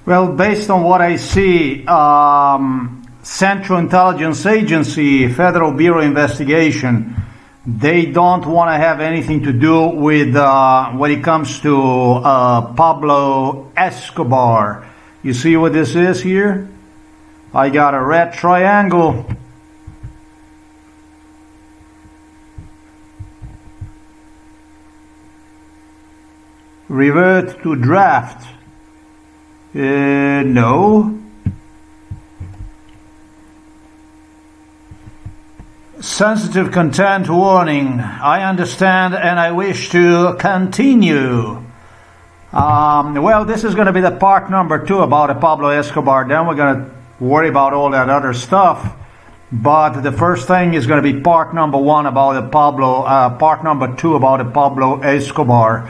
Well, based on what I see, Central Intelligence Agency, Federal Bureau Investigation, they don't want to have anything to do with when it comes to Pablo Escobar. You see what this is here? I got a red triangle. Revert to draft. No. Sensitive content warning. I understand and I wish to continue. Well, this is going to be the part number 2 about Pablo Escobar. Then we're going to worry about all that other stuff. But the first thing is going to be part number 1 about part number 2 about Pablo Escobar.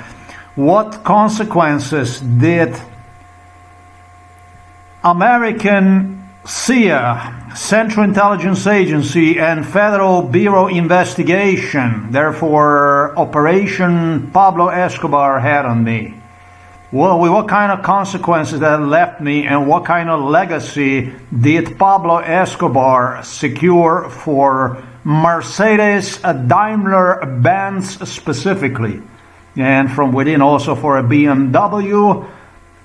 What consequences did American CIA, Central Intelligence Agency, and Federal Bureau Investigation, therefore Operation Pablo Escobar, had on me? Well, what kind of consequences that left me, and what kind of legacy did Pablo Escobar secure for Mercedes, Daimler Benz specifically, and from within also for a BMW,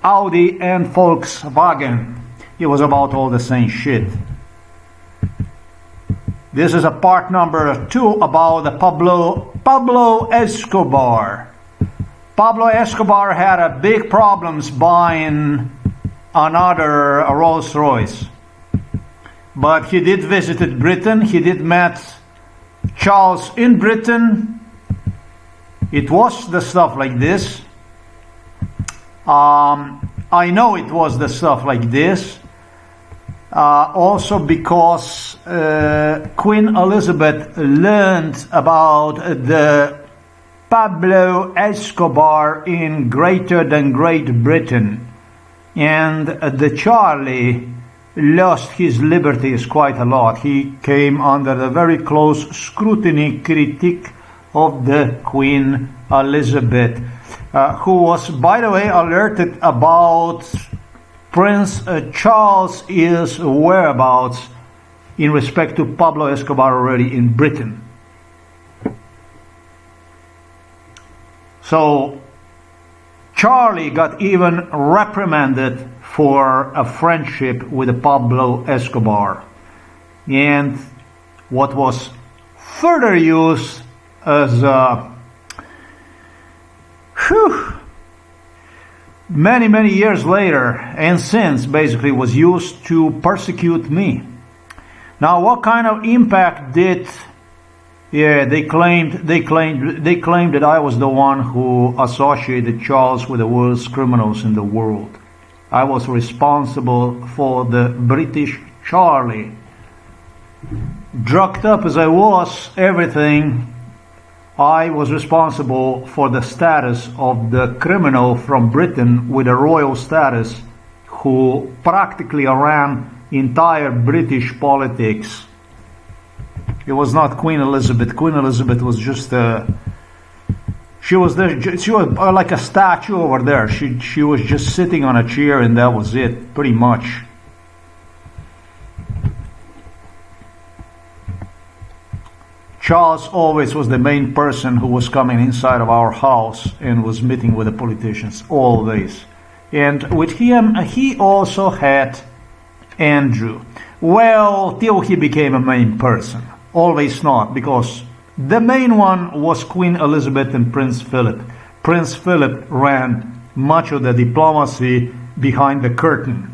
Audi, and Volkswagen? It was about all the same shit. This is a part number 2 about the Pablo Escobar. Pablo Escobar had a big problems buying another Rolls-Royce. But he did visit Britain. He did met Charles in Britain. It was the stuff like this. I know it was the stuff like this. Also because Queen Elizabeth learned about the Pablo Escobar in Greater than Great Britain, and the Charlie lost his liberties quite a lot. He came under the very close scrutiny, critique of the Queen Elizabeth, who was, by the way, alerted about Prince Charles' whereabouts in respect to Pablo Escobar already in Britain. So Charlie got even reprimanded for a friendship with Pablo Escobar, and what was further used as many years later and since basically was used to persecute me. Now, what kind of impact did they claimed that I was the one who associated Charles with the worst criminals in the world. I was responsible for the British Charlie. Drugged up as I was, everything, I was responsible for the status of the criminal from Britain with a royal status who practically ran entire British politics. It was not Queen Elizabeth. Queen Elizabeth was just she was there. She was like a statue over there. She was just sitting on a chair, and that was it, pretty much. Charles always was the main person who was coming inside of our house and was meeting with the politicians, always. And with him, he also had Andrew. Well, till he became a main person. Always not, because the main one was Queen Elizabeth and Prince Philip. Prince Philip ran much of the diplomacy behind the curtain,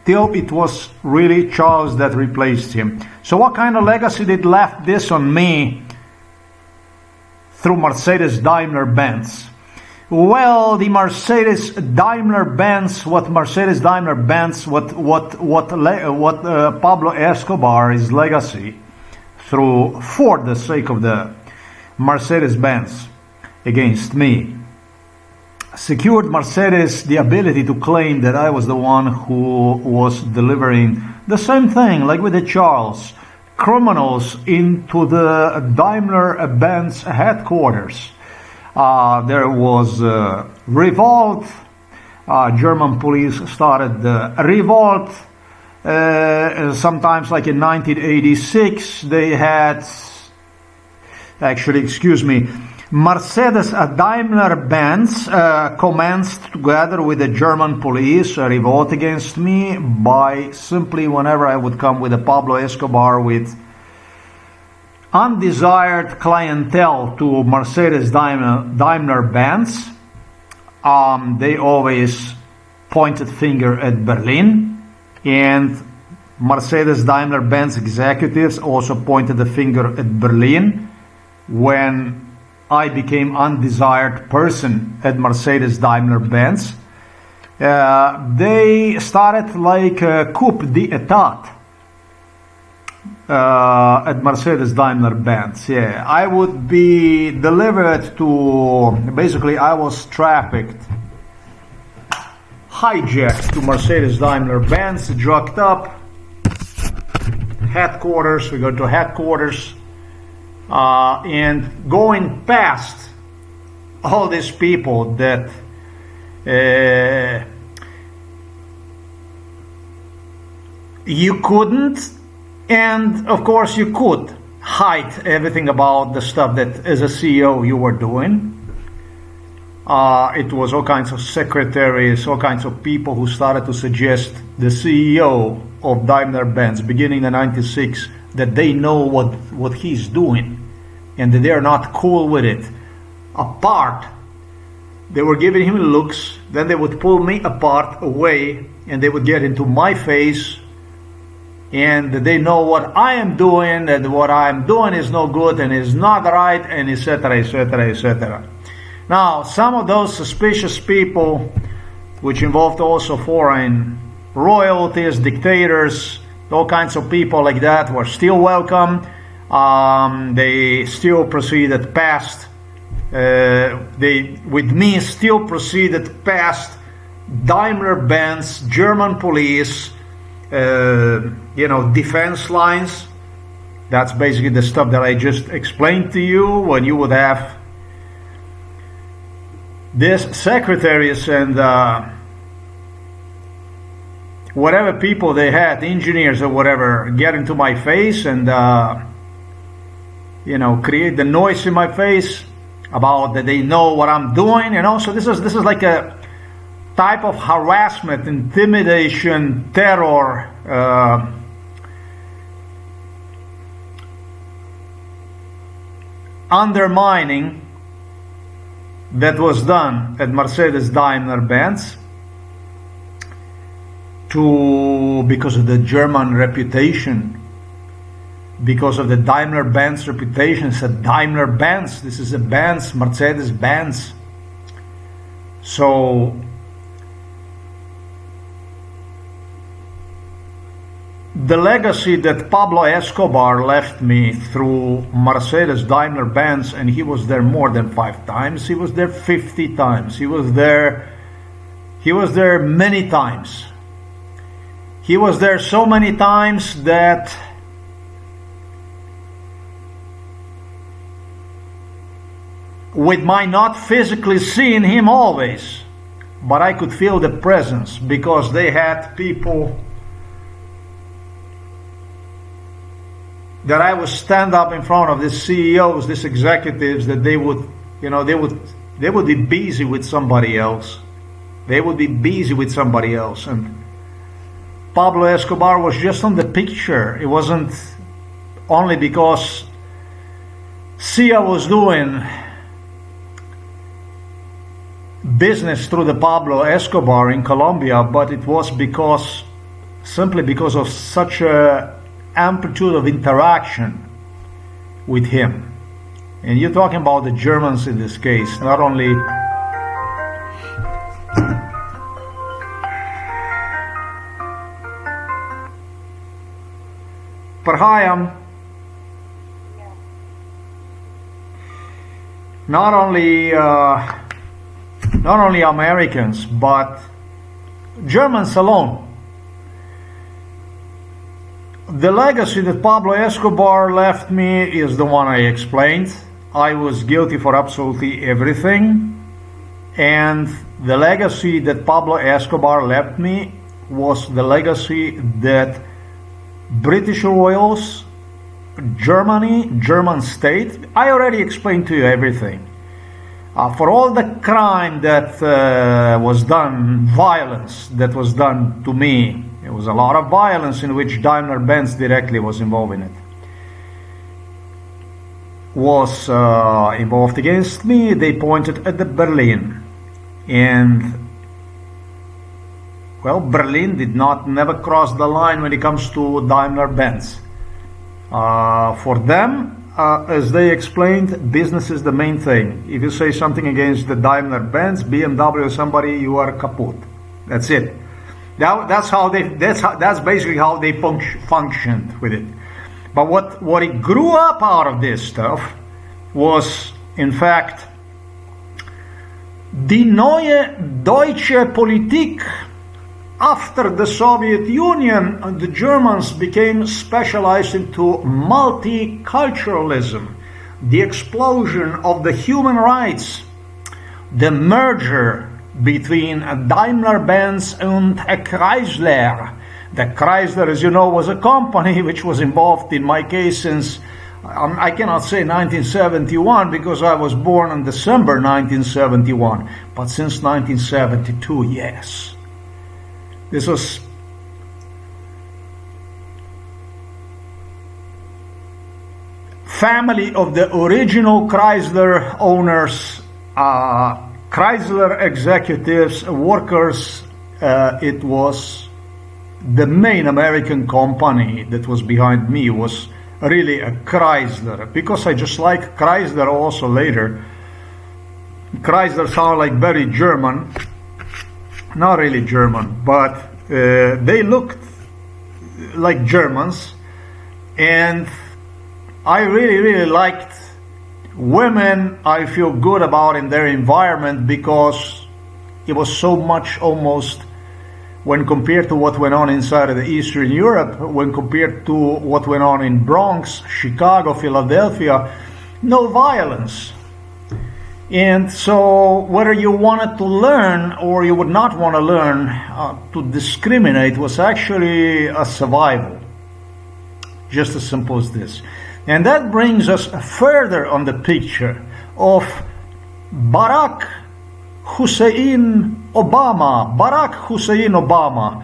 till it was really Charles that replaced him. So what kind of legacy did left this on me through Mercedes Daimler Benz? Well, the Mercedes Daimler Benz, what Pablo Escobar's legacy for the sake of the Mercedes Benz against me, secured Mercedes the ability to claim that I was the one who was delivering the same thing, like with the Charles, criminals into the Daimler Benz headquarters. There was revolt. German police started the revolt. Sometimes, like in 1986, they had, actually, excuse me, Mercedes Daimler-Benz commenced together with the German police a revolt against me by simply whenever I would come with a Pablo Escobar with undesired clientele to Mercedes Daimler-Benz, they always pointed finger at Berlin, and Mercedes Daimler-Benz executives also pointed the finger at Berlin when I became undesired person at Mercedes Daimler-Benz. They started like a coup d'etat at Mercedes Daimler-Benz. Yeah, I would be delivered to, basically I was trafficked, hijacked to Mercedes Daimler-Benz, drugged up, headquarters, we go to headquarters, and going past all these people that you couldn't, and of course you could hide everything about the stuff that as a CEO you were doing. It was all kinds of secretaries, all kinds of people who started to suggest the CEO of Daimler-Benz beginning in '96 that they know what he's doing and that they're not cool with it. Apart, they were giving him looks, then they would pull me apart away and they would get into my face and they know what I am doing, and what I'm doing is no good and is not right, and etc, etc, etc. Now, some of those suspicious people, which involved also foreign royalties, dictators, all kinds of people like that, were still welcome. They still proceeded past, with me still proceeded past Daimler-Benz, German police, defense lines. That's basically the stuff that I just explained to you, when you would have these secretaries and whatever people they had, engineers or whatever, get into my face and create the noise in my face about that they know what I'm doing. So this is like a type of harassment, intimidation, terror, undermining that was done at Mercedes Daimler-Benz because of the German reputation, because of the Daimler-Benz reputation. It's a Daimler-Benz, this is a Benz, Mercedes-Benz. So the legacy that Pablo Escobar left me through Mercedes Daimler-Benz, and he was there more than 5 times, he was there 50 times, he was there many times. He was there so many times that with my not physically seeing him always, but I could feel the presence, because they had people that I would stand up in front of these CEOs, these executives, that they would be busy with somebody else. They would be busy with somebody else. And Pablo Escobar was just on the picture. It wasn't only because CIA was doing business through the Pablo Escobar in Colombia, but it was simply because of such a amplitude of interaction with him. And you're talking about the Germans in this case, not only Perhayam, not only Americans, but Germans alone. The legacy that Pablo Escobar left me is the one I explained. I was guilty for absolutely everything, and the legacy that Pablo Escobar left me was the legacy that British royals, Germany, German state, I already explained to you everything. For all the crime that was done, violence that was done to me, it was a lot of violence in which Daimler-Benz directly was involved in it. Was involved against me, they pointed at the Berlin. And, well, Berlin did not never cross the line when it comes to Daimler-Benz. For them, as they explained, business is the main thing. If you say something against the Daimler-Benz, BMW, or somebody, you are kaput. That's it. That's basically how they functioned with it. But what it grew up out of this stuff was, in fact, die neue deutsche Politik. After the Soviet Union, the Germans became specialized into multiculturalism, the explosion of the human rights, the merger between Daimler-Benz and Chrysler. The Chrysler, as you know, was a company which was involved in my case since, I cannot say 1971 because I was born in December 1971, but since 1972, yes. This was family of the original Chrysler owners, Chrysler executives, workers. It was the main American company that was behind me was really a Chrysler, because I just like Chrysler also later. Chrysler sound like very German. Not really German, but they looked like Germans, and I really liked women. I feel good about in their environment because it was so much almost, when compared to what went on inside of the Eastern Europe, when compared to what went on in Bronx, Chicago, Philadelphia, no violence. And so whether you wanted to learn or you would not want to learn, to discriminate was actually a survival. Just as simple as this. And that brings us further on the picture of Barack Hussein Obama. Barack Hussein Obama.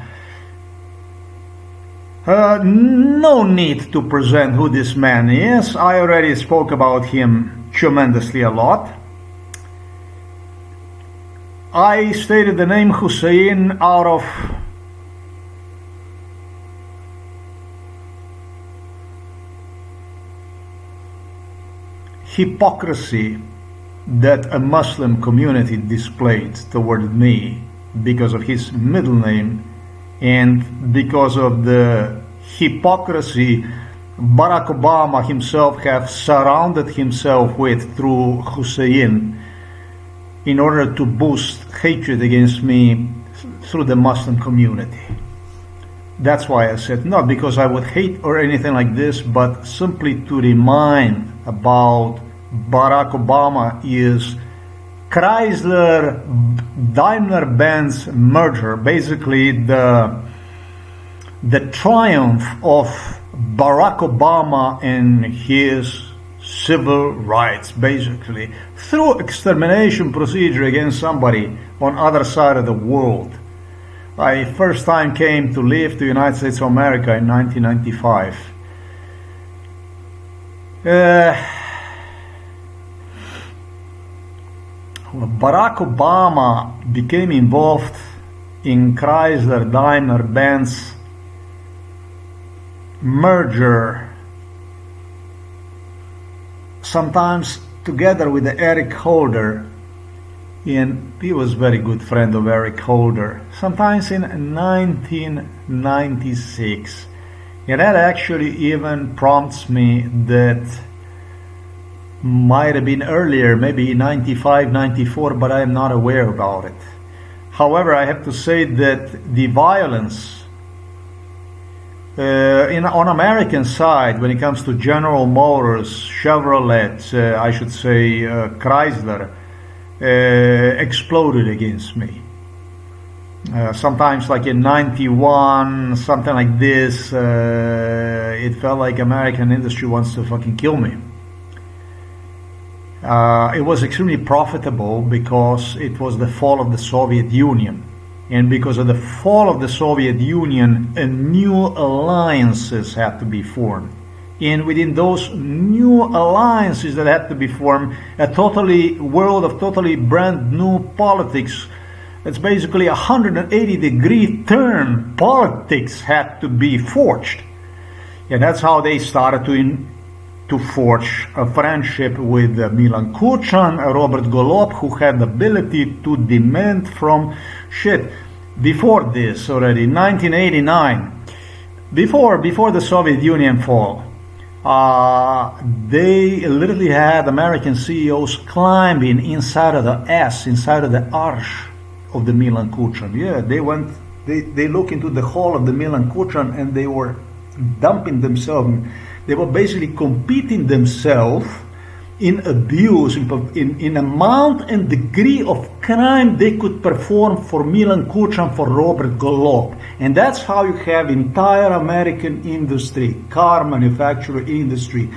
No need to present who this man is. I already spoke about him tremendously a lot. I stated the name Hussein out of hypocrisy that a Muslim community displayed toward me because of his middle name and because of the hypocrisy Barack Obama himself have surrounded himself with through Hussein in order to boost hatred against me through the Muslim community. That's why I said, not because I would hate or anything like this, but simply to remind about Barack Obama is Chrysler Daimler-Benz merger, basically the triumph of Barack Obama and his civil rights, basically, through extermination procedure against somebody on other side of the world. I first time came to live to the United States of America in 1995. Barack Obama became involved in Chrysler Daimler-Benz merger, sometimes together with Eric Holder, and he was a very good friend of Eric Holder, sometimes in 1996. And that actually even prompts me that might have been earlier, maybe 95, 94, but I am not aware about it. However, I have to say that the violence on American side, when it comes to General Motors, Chevrolet, I should say Chrysler, exploded against me. Sometimes like in 91, something like this, it felt like American industry wants to fucking kill me. It was extremely profitable because it was the fall of the Soviet Union. And because of the fall of the Soviet Union, new alliances had to be formed. And within those new alliances that had to be formed, a world of totally brand new politics. It's basically a 180-degree turn. Politics had to be forged. And that's how they started to forge a friendship with Milan Kučan, Robert Golob, who had the ability to demand from before this already, 1989, before the Soviet Union fall, they literally had American CEOs climbing inside of the arch of the Milan Kučan. Yeah, they look into the hall of the Milan Kučan and they were dumping themselves. They were basically competing themselves in abuse, in amount and degree of crime they could perform for Milan Kučan, for Robert Golob. And that's how you have entire American industry, car manufacturer industry,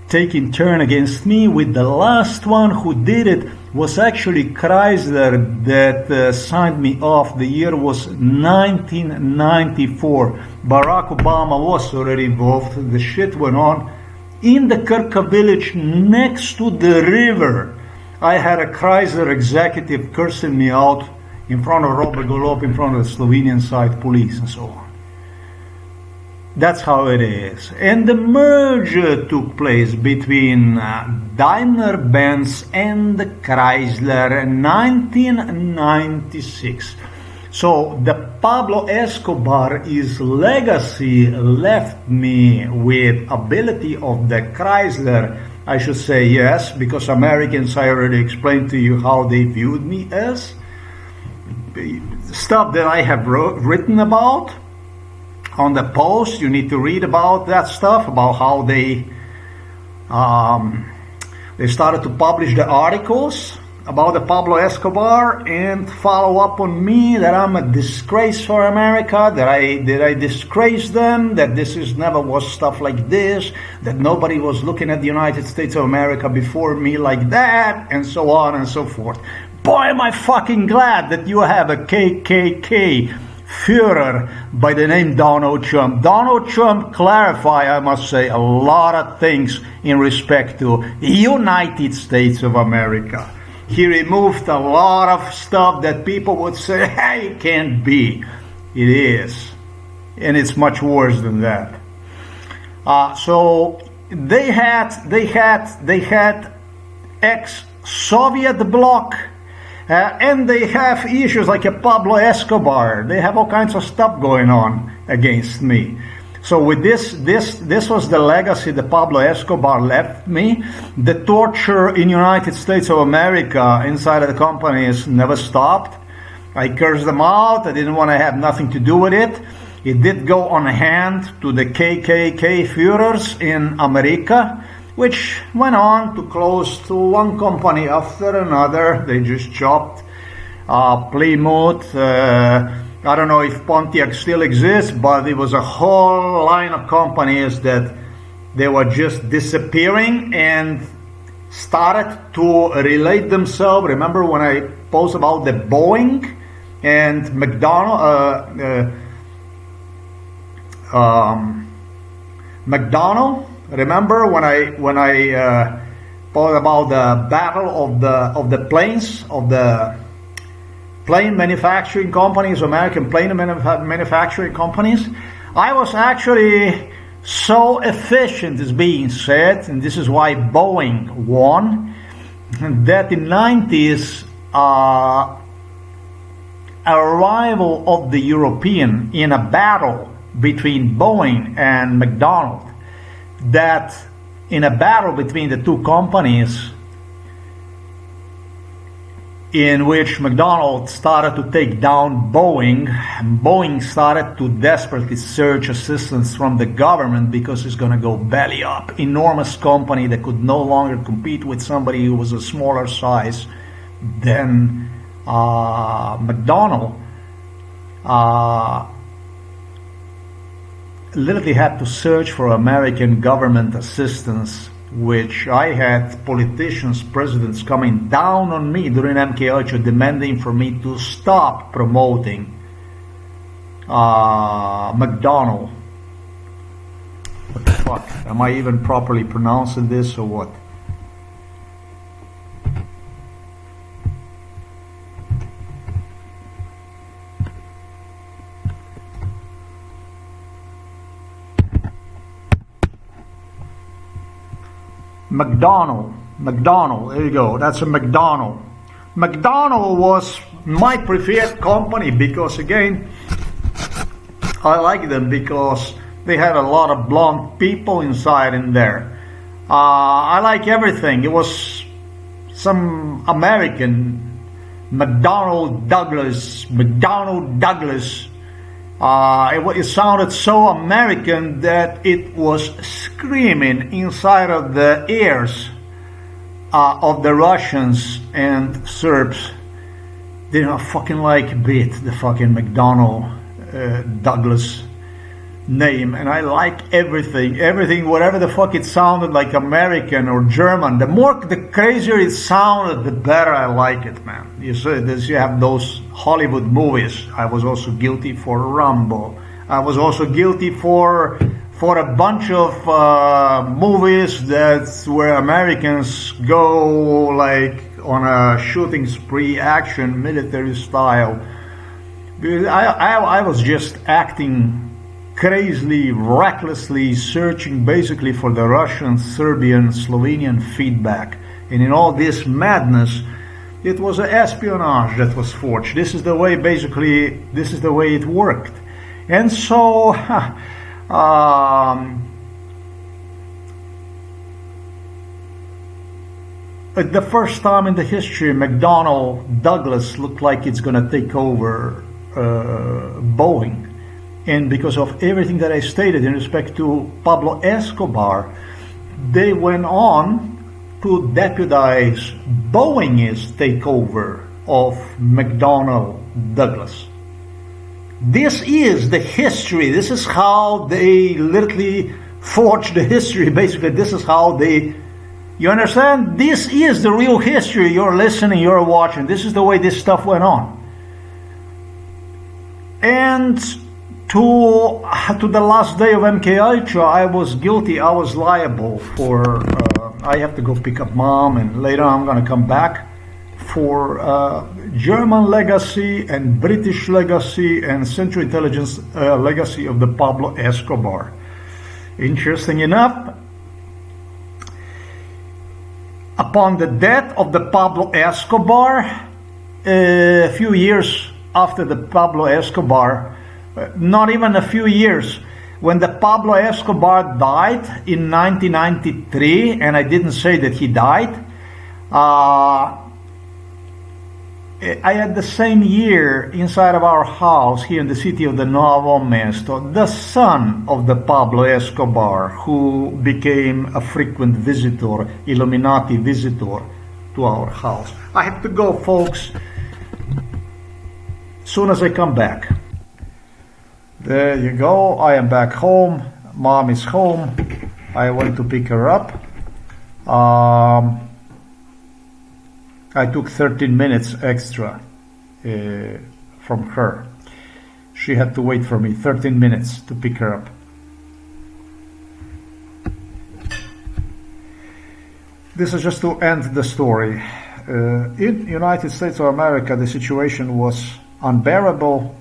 taking turn against me, with the last one who did it was actually Chrysler that signed me off. The year was 1994. Barack Obama was already involved. The shit went on in the Krka village next to the river. I had a Chrysler executive cursing me out in front of Robert Golob, in front of the Slovenian side police and so on. That's how it is. And the merger took place between Daimler-Benz and Chrysler in 1996. So the Pablo Escobar, his legacy left me with ability of the Chrysler. I should say yes, because Americans, I already explained to you how they viewed me as. Stuff that I have written about on the post, you need to read about that stuff, about how they started to publish the articles about the Pablo Escobar and follow up on me that I'm a disgrace for America, that I disgrace them, that never was stuff like this, that nobody was looking at the United States of America before me like that, and so on and so forth. Boy, am I fucking glad that you have a KKK Führer by the name Donald Trump. Donald Trump clarified, I must say, a lot of things in respect to the United States of America. He removed a lot of stuff that people would say, hey, it can't be. It is. And it's much worse than that. So they had ex-Soviet bloc, and they have issues like a Pablo Escobar. They have all kinds of stuff going on against me. So with this was the legacy that Pablo Escobar left me. The torture in United States of America inside of the companies never stopped. I cursed them out. I didn't want to have nothing to do with it. It did go on hand to the KKK Führers in America, which went on to close to one company after another. They just chopped Plymouth. I don't know if Pontiac still exists, but it was a whole line of companies that they were just disappearing and started to relate themselves. Remember when I posted about the Boeing and McDonnell? Remember when I posted about the battle of the planes, of the plane manufacturing companies, American plane manufacturing companies? I was actually so efficient, is being said, and this is why Boeing won, that in the 90s, arrival of the European in a battle between Boeing and McDonnell, that in a battle between the two companies, in which McDonald's started to take down Boeing. Boeing started to desperately search assistance from the government because it's going to go belly up. Enormous company that could no longer compete with somebody who was a smaller size than McDonald's. Literally had to search for American government assistance, which I had politicians, presidents coming down on me during MKUltra demanding for me to stop promoting McDonald's. What the fuck? Am I even properly pronouncing this or what? McDonald, there you go, that's a McDonald. McDonald was my preferred company because, again, I like them because they had a lot of blonde people inside in there. I like everything. It was some American, McDonnell Douglas. It sounded so American that it was screaming inside of the ears of the Russians and Serbs. They don't fucking like a bit the fucking McDonnell Douglas name, and I like everything, whatever the fuck it sounded like, American or German. The crazier it sounded, the better I like it, man. You have those Hollywood movies. I was also guilty for Rambo. I was also guilty for a bunch of movies where Americans go like on a shooting spree, action, military style. I was just acting crazily, recklessly, searching basically for the Russian, Serbian, Slovenian feedback. And in all this madness, it was an espionage that was forged. This is the way it worked. And so, at the first time in the history, McDonnell Douglas looked like it's going to take over Boeing. And because of everything that I stated in respect to Pablo Escobar, they went on to deputize Boeing's takeover of McDonnell Douglas. This is the history. This is how they literally forged the history. Basically, this is how you understand? This is the real history. You're listening, you're watching. This is the way this stuff went on. And to the last day of MKUltra, I was guilty. I was liable for. I have to go pick up mom, and later I'm going to come back for German legacy and British legacy and Central Intelligence legacy of the Pablo Escobar. Interesting enough, upon the death of the Pablo Escobar, a few years after the Pablo Escobar, not even a few years, when the Pablo Escobar died in 1993, and I didn't say that he died, I had the same year inside of our house here in the city of the Novo Mesto, the son of the Pablo Escobar, who became a frequent visitor, Illuminati visitor to our house. I have to go, folks, as soon as I come back. There you go, I am back home, mom is home, I went to pick her up. I took 13 minutes extra from her. She had to wait for me 13 minutes to pick her up. This is just to end the story. In United States of America, the situation was unbearable.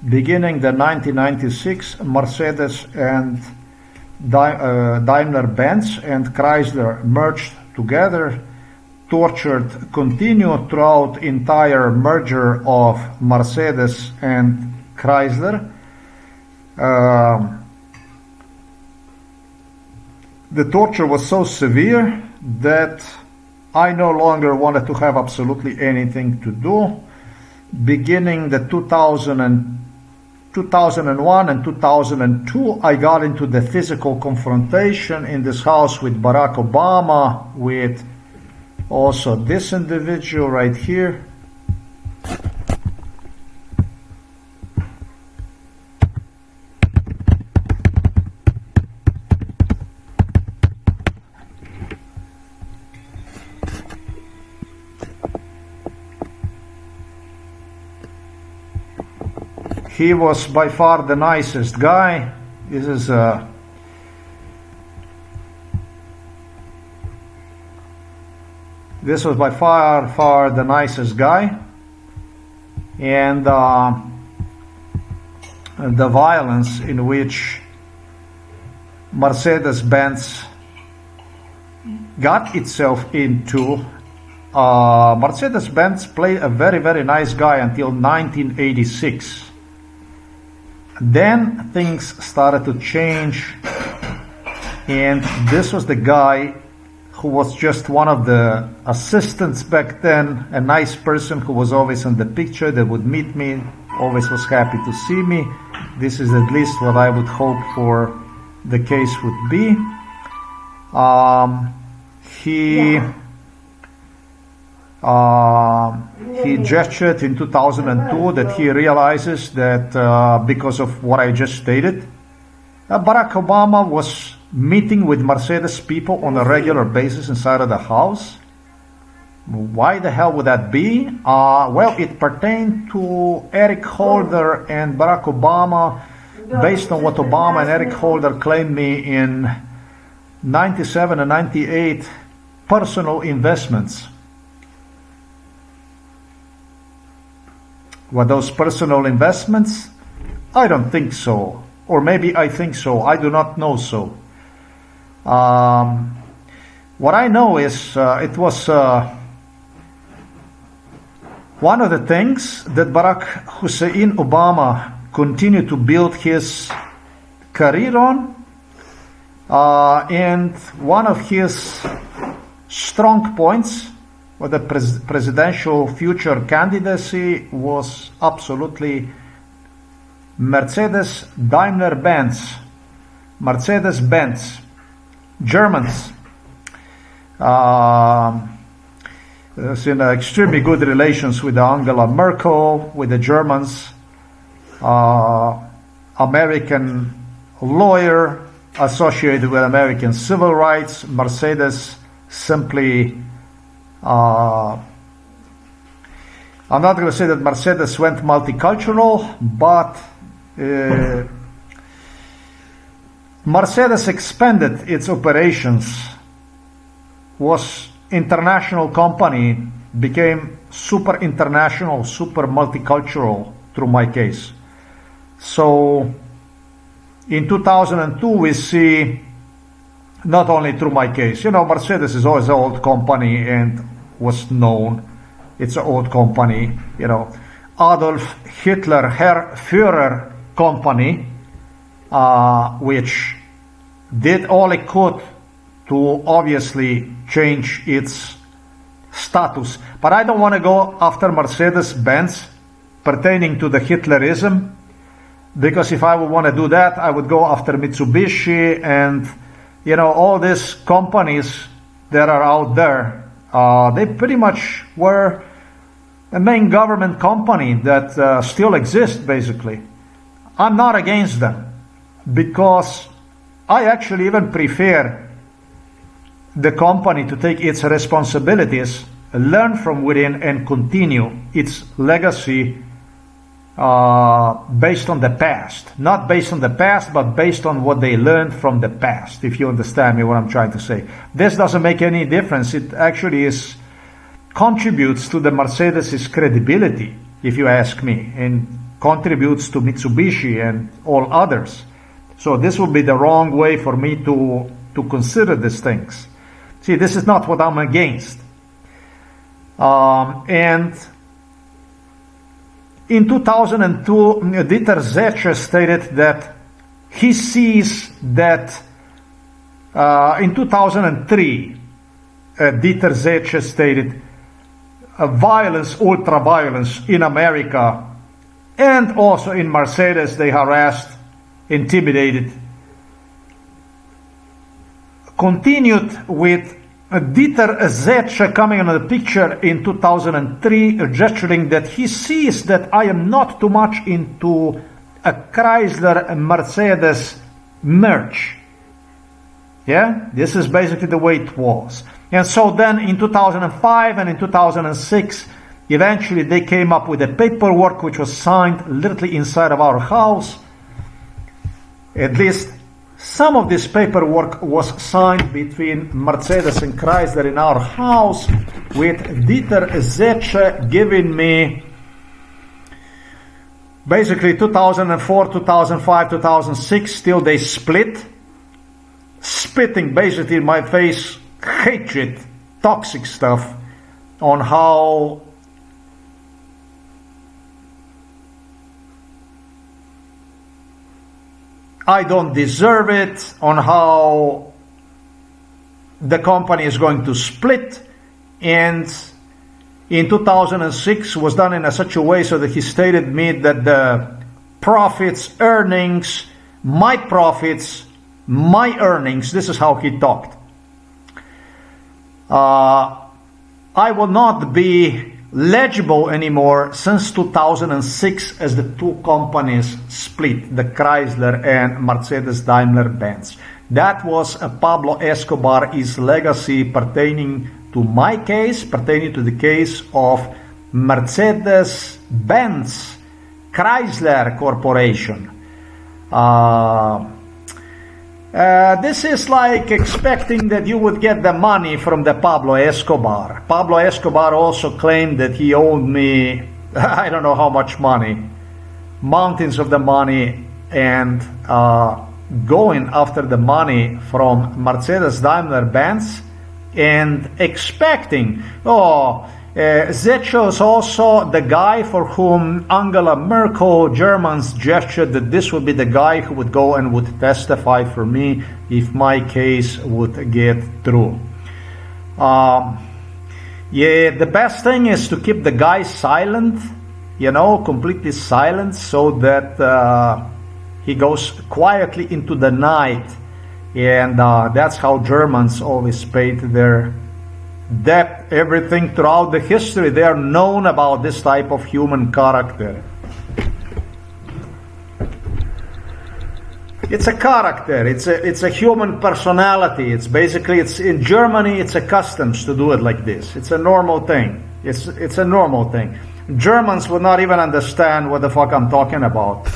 Beginning the 1996, Mercedes and Daimler-Benz and Chrysler merged together. Tortured continued throughout entire merger of Mercedes and Chrysler. The torture was so severe that I no longer wanted to have absolutely anything to do. Beginning the 2001 and 2002, I got into the physical confrontation in this house with Barack Obama, with also this individual right here. He was by far the nicest guy. This is this was by far the nicest guy, and the violence in which Mercedes-Benz got itself into. Mercedes-Benz played a very nice guy until 1986. Then things started to change, and this was the guy who was just one of the assistants back then, a nice person who was always in the picture, that would meet me, always was happy to see me. This is at least what I would hope for the case would be. He gestured in 2002 that he realizes that because of what I just stated, Barack Obama was meeting with Mercedes people on a regular basis inside of the house. Why the hell would that be? Well, it pertained to Eric Holder and Barack Obama, based on what Obama and Eric Holder claimed me in 97 and 98 personal investments. Were those personal investments? I don't think so. Or maybe I think so. I do not know so. What I know is it was one of the things that Barack Hussein Obama continued to build his career on, and one of his strong points for the presidential future candidacy was absolutely Mercedes-Daimler-Benz. Mercedes-Benz. Germans. It's in extremely good relations with Angela Merkel, with the Germans. American lawyer associated with American civil rights. Mercedes simply... I'm not going to say that Mercedes went multicultural, but Mercedes expanded its operations, was international company, became super international, super multicultural through my case. So in 2002 we see, not only through my case, you know, Mercedes is always an old company and was known. It's an old company, you know. Adolf Hitler, Herr Führer company, which did all it could to obviously change its status. But I don't want to go after Mercedes-Benz pertaining to the Hitlerism, because if I would want to do that, I would go after Mitsubishi and, you know, all these companies that are out there. They pretty much were a main government company that still exists, basically. I'm not against them, because I actually even prefer the company to take its responsibilities, learn from within, and continue its legacy based on the past. Not based on the past, but based on what they learned from the past, if you understand me what I'm trying to say. This doesn't make any difference. It actually contributes to the Mercedes' credibility, if you ask me, and contributes to Mitsubishi and all others. So this would be the wrong way for me to consider these things. See, this is not what I'm against. And in 2002, Dieter Zetsche stated that he sees that in 2003, Dieter Zetsche stated, violence, ultra-violence in America and also in Mercedes, they harassed, intimidated. Continued with Dieter Zetsche coming on the picture in 2003, gesturing that he sees that I am not too much into a Chrysler and Mercedes merge. Yeah, this is basically the way it was. And so then in 2005 and in 2006, eventually they came up with a paperwork which was signed literally inside of our house. At least some of this paperwork was signed between Mercedes and Chrysler in our house, with Dieter Zetsche giving me basically 2004, 2005, 2006, till they split, spitting basically in my face hatred, toxic stuff on how I don't deserve it, on how the company is going to split, and in 2006 was done in such a way so that he stated me that the profits, earnings, my profits, my earnings, this is how he talked. I will not be legible anymore since 2006 as the two companies split, the Chrysler and Mercedes-Daimler-Benz. That was Pablo Escobar, his legacy pertaining to my case, pertaining to the case of Mercedes-Benz Chrysler Corporation. This is like expecting that you would get the money from the Pablo Escobar. Pablo Escobar also claimed that he owed me, I don't know how much money, mountains of the money, and going after the money from Mercedes-Daimler-Benz and expecting, Zetsche is also the guy for whom Angela Merkel, Germans, gestured that this would be the guy who would go and would testify for me if my case would get through. The best thing is to keep the guy silent, completely silent, so that he goes quietly into the night. And that's how Germans always paid their debt, everything throughout the history. They are known about this type of human character. It's a character, it's a human personality. It's in Germany, it's a customs to do it like this. It's a normal thing. It's a normal thing. Germans would not even understand what the fuck I'm talking about,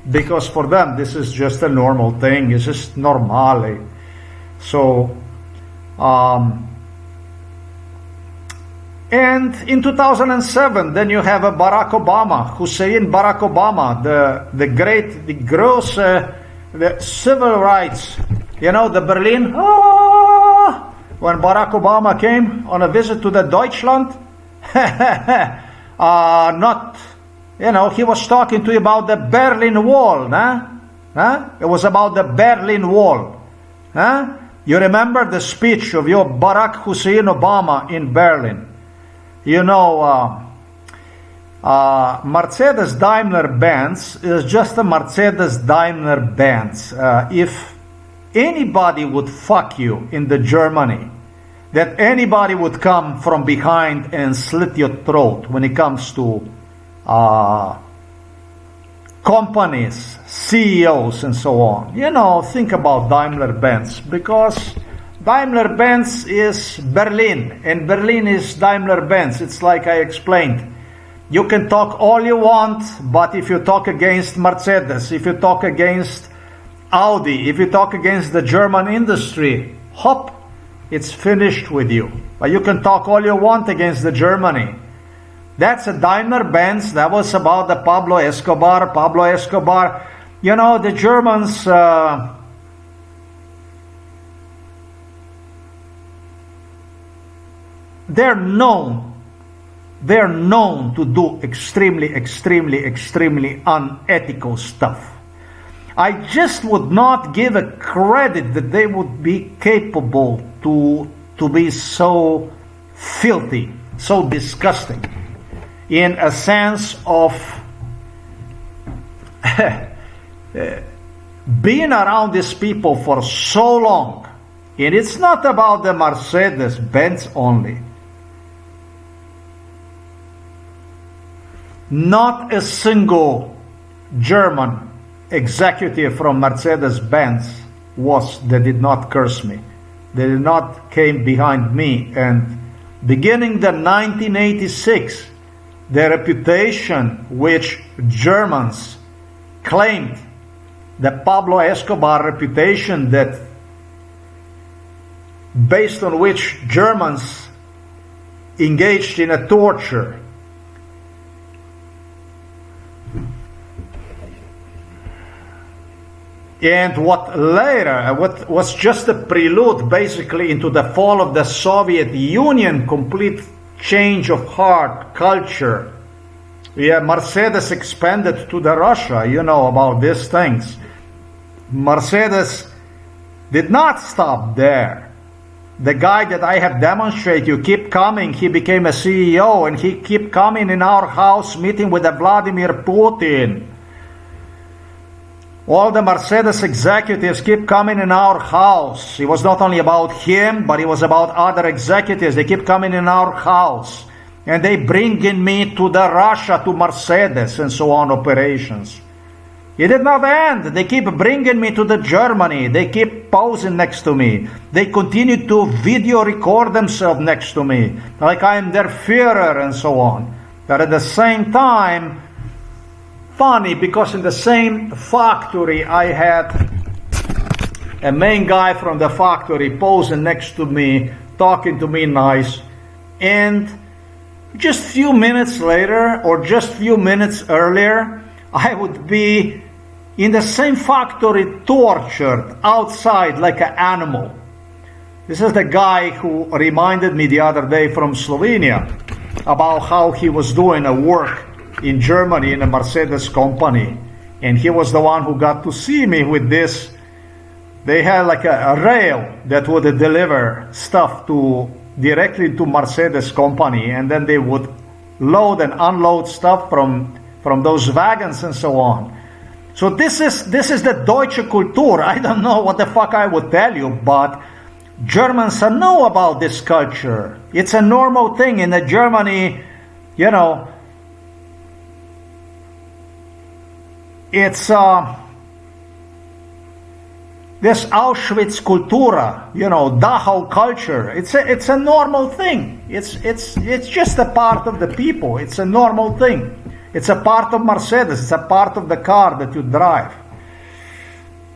because for them this is just a normal thing. It's just normale. So and in 2007, then you have a Barack Obama, Hussein Barack Obama, the gross, the civil rights, the Berlin, when Barack Obama came on a visit to the Deutschland, he was talking to you about the Berlin Wall, It was about the Berlin Wall, You remember the speech of your Barack Hussein Obama in Berlin? Mercedes-Daimler-Benz is just a Mercedes-Daimler-Benz. If anybody would fuck you in the Germany, that anybody would come from behind and slit your throat when it comes to companies, CEOs, and so on. Think about Daimler-Benz, because Daimler-Benz is Berlin, and Berlin is Daimler-Benz. It's like I explained. You can talk all you want, but if you talk against Mercedes, if you talk against Audi, if you talk against the German industry, hop, it's finished with you. But you can talk all you want against the Germany. That's a Daimler-Benz. That was about the Pablo Escobar. Pablo Escobar, the Germans... They're known to do extremely unethical stuff. I just would not give a credit that they would be capable to to be so filthy, so disgusting, in a sense of being around these people for so long. And it's not about the Mercedes-Benz only. Not a single German executive from Mercedes-Benz that did not curse me. They did not came behind me. And beginning the 1986, the reputation which Germans claimed, the Pablo Escobar reputation, that based on which Germans engaged in a torture. And what was just a prelude basically into the fall of the Soviet Union, complete change of heart, culture. Yeah, Mercedes expanded to the Russia, you know about these things. Mercedes did not stop there. The guy that I have demonstrated, you keep coming, he became a CEO, and he keep coming in our house, meeting with the Vladimir Putin. All the Mercedes executives keep coming in our house. It was not only about him, but it was about other executives. They keep coming in our house. And they bringing me to the Russia, to Mercedes, and so on operations. It did not end. They keep bringing me to the Germany. They keep posing next to me. They continue to video record themselves next to me, like I am their Führer and so on. But at the same time, funny, because in the same factory I had a main guy from the factory posing next to me, talking to me nice, and just few minutes later, or just few minutes earlier, I would be in the same factory tortured outside like an animal. This is the guy who reminded me the other day from Slovenia about how he was doing a work in Germany in a Mercedes company. And he was the one who got to see me with this. They had like a rail that would deliver stuff directly to Mercedes company, and then they would load and unload stuff from those wagons and so on. So this is the Deutsche Kultur. I don't know what the fuck I would tell you, but Germans know about this culture. It's a normal thing in Germany, you know. It's this Auschwitz Kultura, you know, Dachau culture. It's a normal thing. It's just a part of the people. It's a normal thing. It's a part of Mercedes. It's a part of the car that you drive.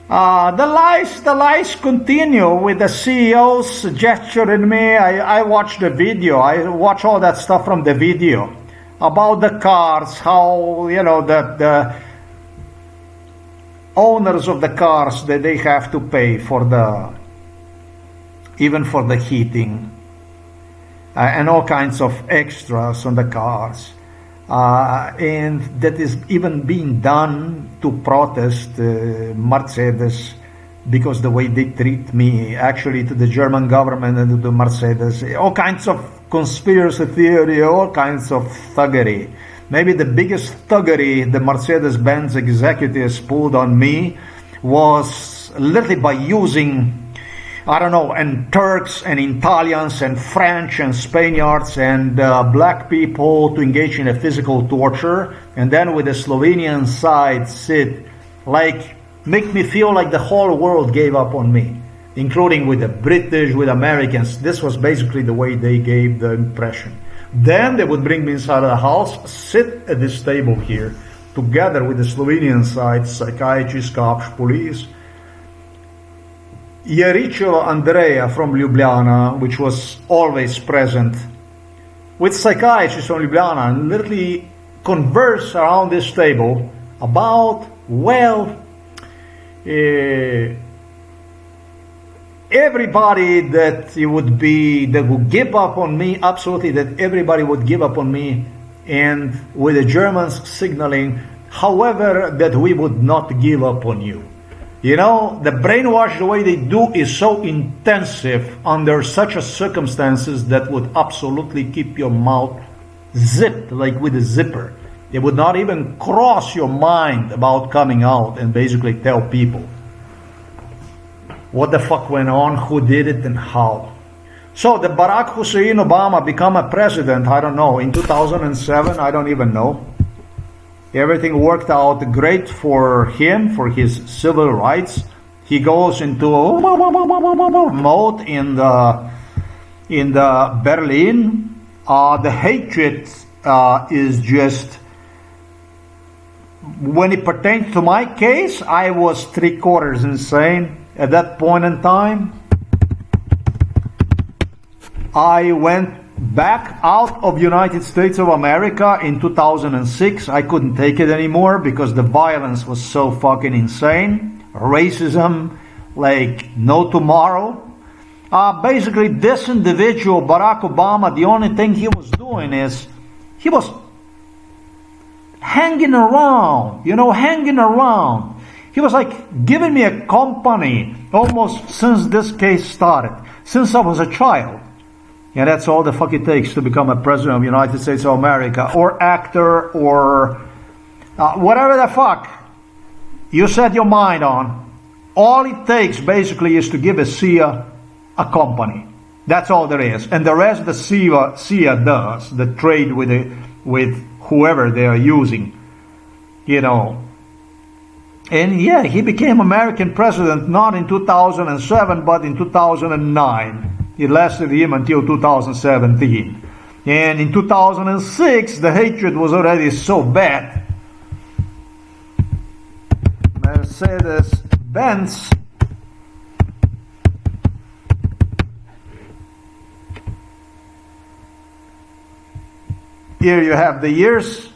The lies continue with the CEOs gesturing me. I watched the video. I watch all that stuff from the video about the cars, how, you know, the owners of the cars, that they have to pay for even for the heating, and all kinds of extras on the cars. And that is even being done to protest Mercedes, because the way they treat me, actually, to the German government and to the Mercedes, all kinds of conspiracy theory, all kinds of thuggery. Maybe the biggest thuggery the Mercedes-Benz executives pulled on me was literally by using, I don't know, and Turks and Italians and French and Spaniards and black people to engage in a physical torture, and then with the Slovenian side make me feel like the whole world gave up on me, including with the British, with Americans. This was basically the way they gave the impression. Then they would bring me inside of the house, sit at this table here, together with the Slovenian side, psychiatrists, cops, police. Jericho Andrea from Ljubljana, which was always present, with psychiatrists from Ljubljana, and literally converse around this table about, well, everybody that would give up on me, absolutely, that everybody would give up on me, and with the Germans signaling, however, that we would not give up on you. You know, the brainwash, the way they do, is so intensive under such a circumstances that would absolutely keep your mouth zipped, like with a zipper. It would not even cross your mind about coming out and basically tell people what the fuck went on, who did it, and how. So the Barack Hussein Obama become a president, I don't know, in 2007, I don't even know. Everything worked out great for him, for his civil rights. He goes into mode in the Berlin. The hatred is just, when it pertains to my case, I was 3/4 insane at that point in time. I went back out of United States of America in 2006. I couldn't take it anymore because the violence was so fucking insane. Racism like no tomorrow. Basically, this individual, Barack Obama, the only thing he was doing is he was hanging around, hanging around. He was like giving me a company almost since this case started, since I was a child. And that's all the fuck it takes to become a president of the United States of America, or actor, or whatever the fuck you set your mind on. All it takes basically is to give a SIA a company. That's all there is. And the rest the SIA does, the trade with whoever they are using, And yeah, he became American president not in 2007, but in 2009. It lasted him until 2017. And in 2006, the hatred was already so bad. Mercedes-Benz here you have the years.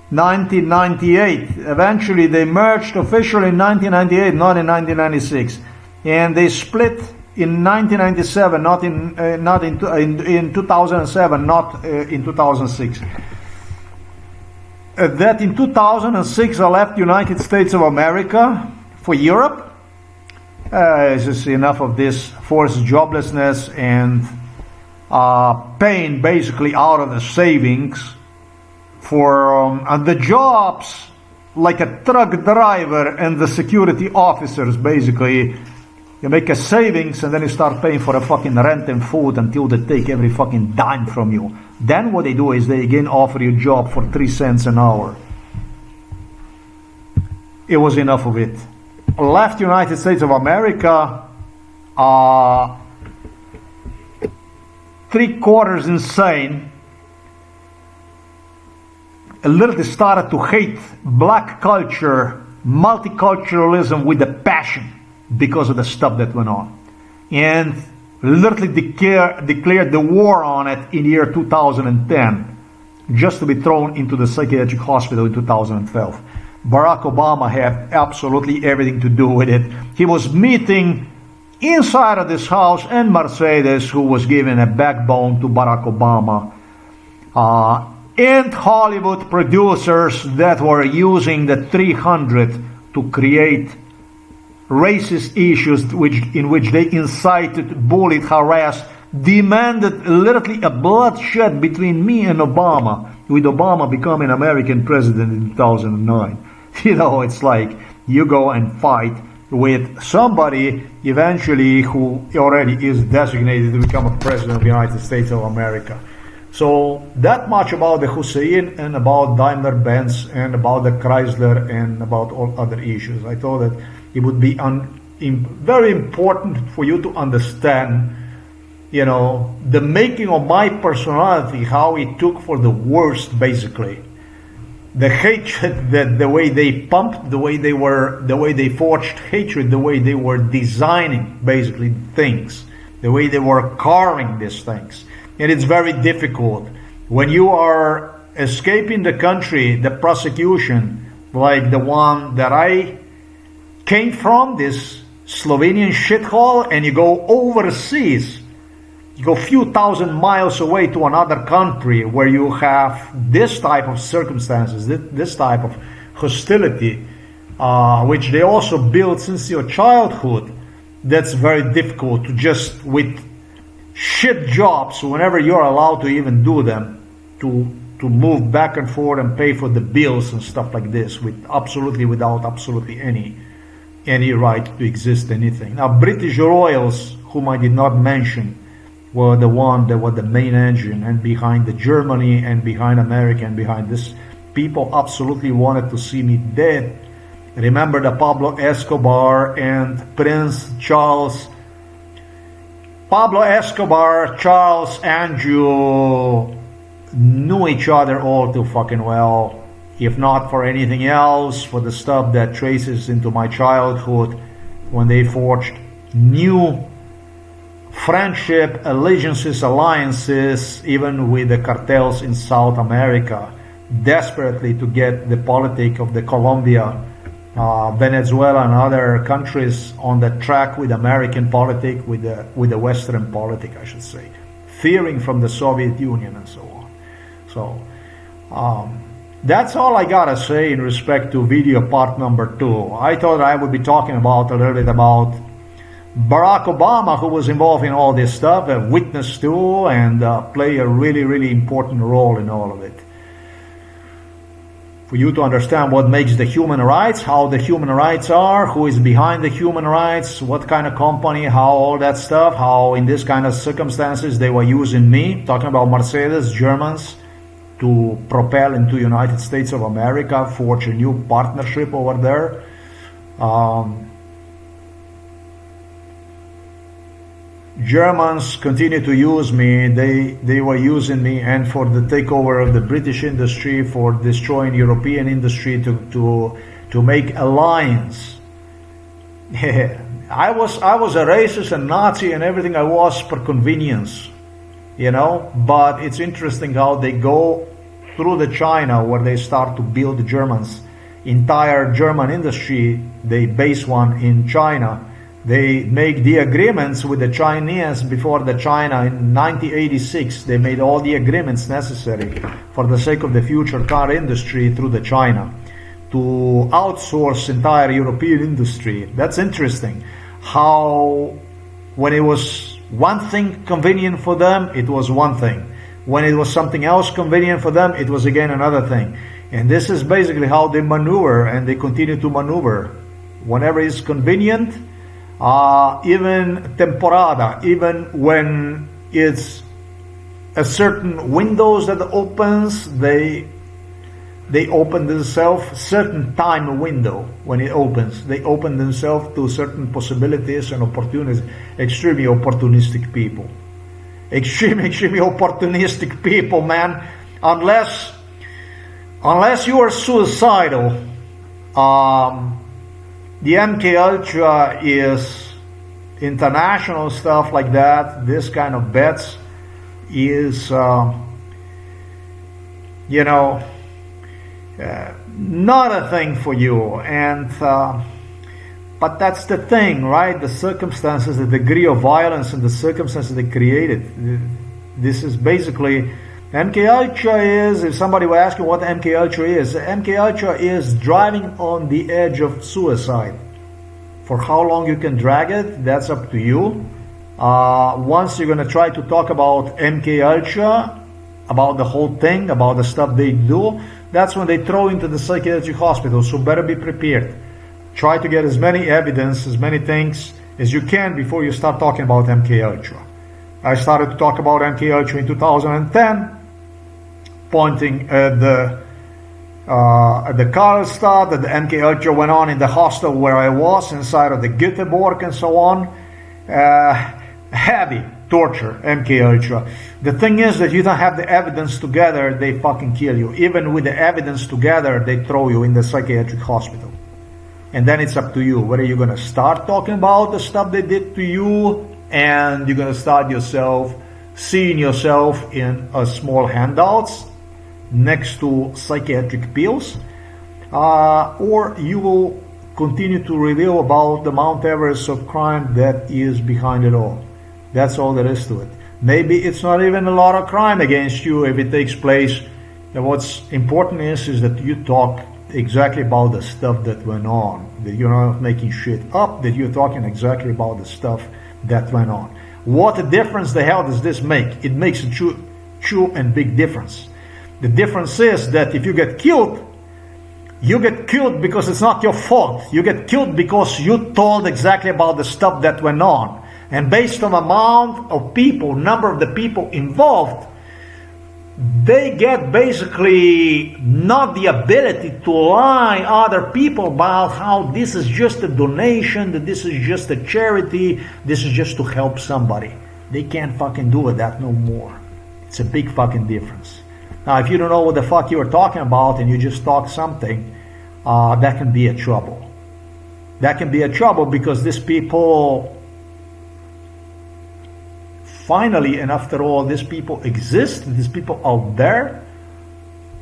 1998. Eventually they merged officially in 1998, not in 1996. And they split in 1997, not in 2007, not in 2006. That in 2006 I left United States of America for Europe. It's just enough of this forced joblessness and paying basically out of the savings for the jobs, like a truck driver and the security officers. Basically, you make a savings and then you start paying for a fucking rent and food until they take every fucking dime from you. Then what they do is they again offer you a job for 3 cents an hour. It was enough of it. Left United States of America 3/4 insane. A little started to hate black culture, multiculturalism with a passion because of the stuff that went on. And literally declared the war on it in the year 2010, just to be thrown into the psychiatric hospital in 2012. Barack Obama had absolutely everything to do with it. He was meeting inside of this house, and Mercedes, who was giving a backbone to Barack Obama, and Hollywood producers that were using the 300 to create racist issues in which they incited, bullied, harassed, demanded literally a bloodshed between me and Obama, with Obama becoming American president in 2009. It's like you go and fight with somebody eventually who already is designated to become a president of the United States of America. So that much about the Hussein and about Daimler-Benz and about the Chrysler and about all other issues. I thought that it would be very important for you to understand, the making of my personality, how it took for the worst, basically. The hatred, the way they pumped, the way they forged hatred, the way they were designing, basically, things, the way they were carving these things. And it's very difficult when you are escaping the country, the prosecution, like the one that I came from, this Slovenian shithole, and you go overseas, you go a few thousand miles away to another country where you have this type of circumstances, this type of hostility. which they also build since your childhood, that's very difficult to just with shit jobs, whenever you're allowed to even do them, to move back and forth and pay for the bills and stuff like this, without absolutely any right to exist anything. Now, British royals, whom I did not mention, were the one that were the main engine and behind the Germany and behind America and behind this. People absolutely wanted to see me dead. Remember the Pablo Escobar and Prince Charles. Pablo Escobar, Charles Andrew knew each other all too fucking well. If not for anything else, for the stuff that traces into my childhood, when they forged new friendship, allegiances, alliances, even with the cartels in South America, desperately to get the politic of the Colombia, Venezuela and other countries on the track with American politic, with the Western politic, I should say, fearing from the Soviet Union and so on. So that's all I gotta say in respect to video part number 2. I thought I would be talking about a little bit about Barack Obama, who was involved in all this stuff, a witness to, and play a really, really important role in all of it. For you to understand what makes the human rights, how the human rights are, who is behind the human rights, what kind of company, how all that stuff, how in this kind of circumstances they were using me, talking about Mercedes, Germans, to propel into United States of America, forge a new partnership over there. Germans continue to use me. They were using me, and for the takeover of the British industry, for destroying European industry, to make alliance. I was a racist and Nazi and everything I was for convenience, you know. But it's interesting how they go through the China, where they start to build the Germans entire German industry. They base one in China. They make the agreements with the Chinese before the China in 1986. They made all the agreements necessary for the sake of the future car industry through the China to outsource entire European industry. That's interesting. How when it was one thing convenient for them, it was one thing. When it was something else convenient for them, it was again another thing. And this is basically how they maneuver, and they continue to maneuver. Whenever it's convenient, even temporada, even when it's a certain windows that opens, they open themselves certain time window. When it opens, they open themselves to certain possibilities and opportunities. Extremely opportunistic people, extremely opportunistic people, man. Unless you are suicidal, the MK Ultra is international stuff like that. This kind of bets is, not a thing for you. And but that's the thing, right? The circumstances, the degree of violence, and the circumstances they created. This is basically MK Ultra is. If somebody were asking what MK Ultra is, MK Ultra is driving on the edge of suicide. For how long you can drag it, that's up to you. Once you're gonna try to talk about MK Ultra, about the whole thing, about the stuff they do, that's when they throw into the psychiatric hospital. So better be prepared. Try to get as many evidence, as many things as you can before you start talking about MK Ultra. I started to talk about MK Ultra in 2010, pointing at the Karlstad, that the MK Ultra went on in the hostel where I was, inside of the Göteborg and so on. Heavy torture, MK Ultra. The thing is that you don't have the evidence together, they fucking kill you. Even with the evidence together, they throw you in the psychiatric hospital. And then it's up to you whether you're going to start talking about the stuff they did to you, and you're going to start seeing yourself in small handouts next to psychiatric pills, or you will continue to reveal about the Mount Everest of crime that is behind it all. That's all there is to it. Maybe it's not even a lot of crime against you if it takes place. And what's important is that you talk exactly about the stuff that went on, that you're not making shit up, that you're talking exactly about the stuff that went on. What difference the hell does this make? It makes a true and big difference. The difference is that if you get killed because it's not your fault. You get killed because you told exactly about the stuff that went on. And based on the amount of people, number of the people involved, they get basically not the ability to lie other people about how this is just a donation, that this is just a charity, this is just to help somebody. They can't fucking do that no more. It's a big fucking difference. Now, if you don't know what the fuck you're talking about and you just talk something, that can be a trouble. That can be a trouble because these people, finally, and after all, these people exist, these people out there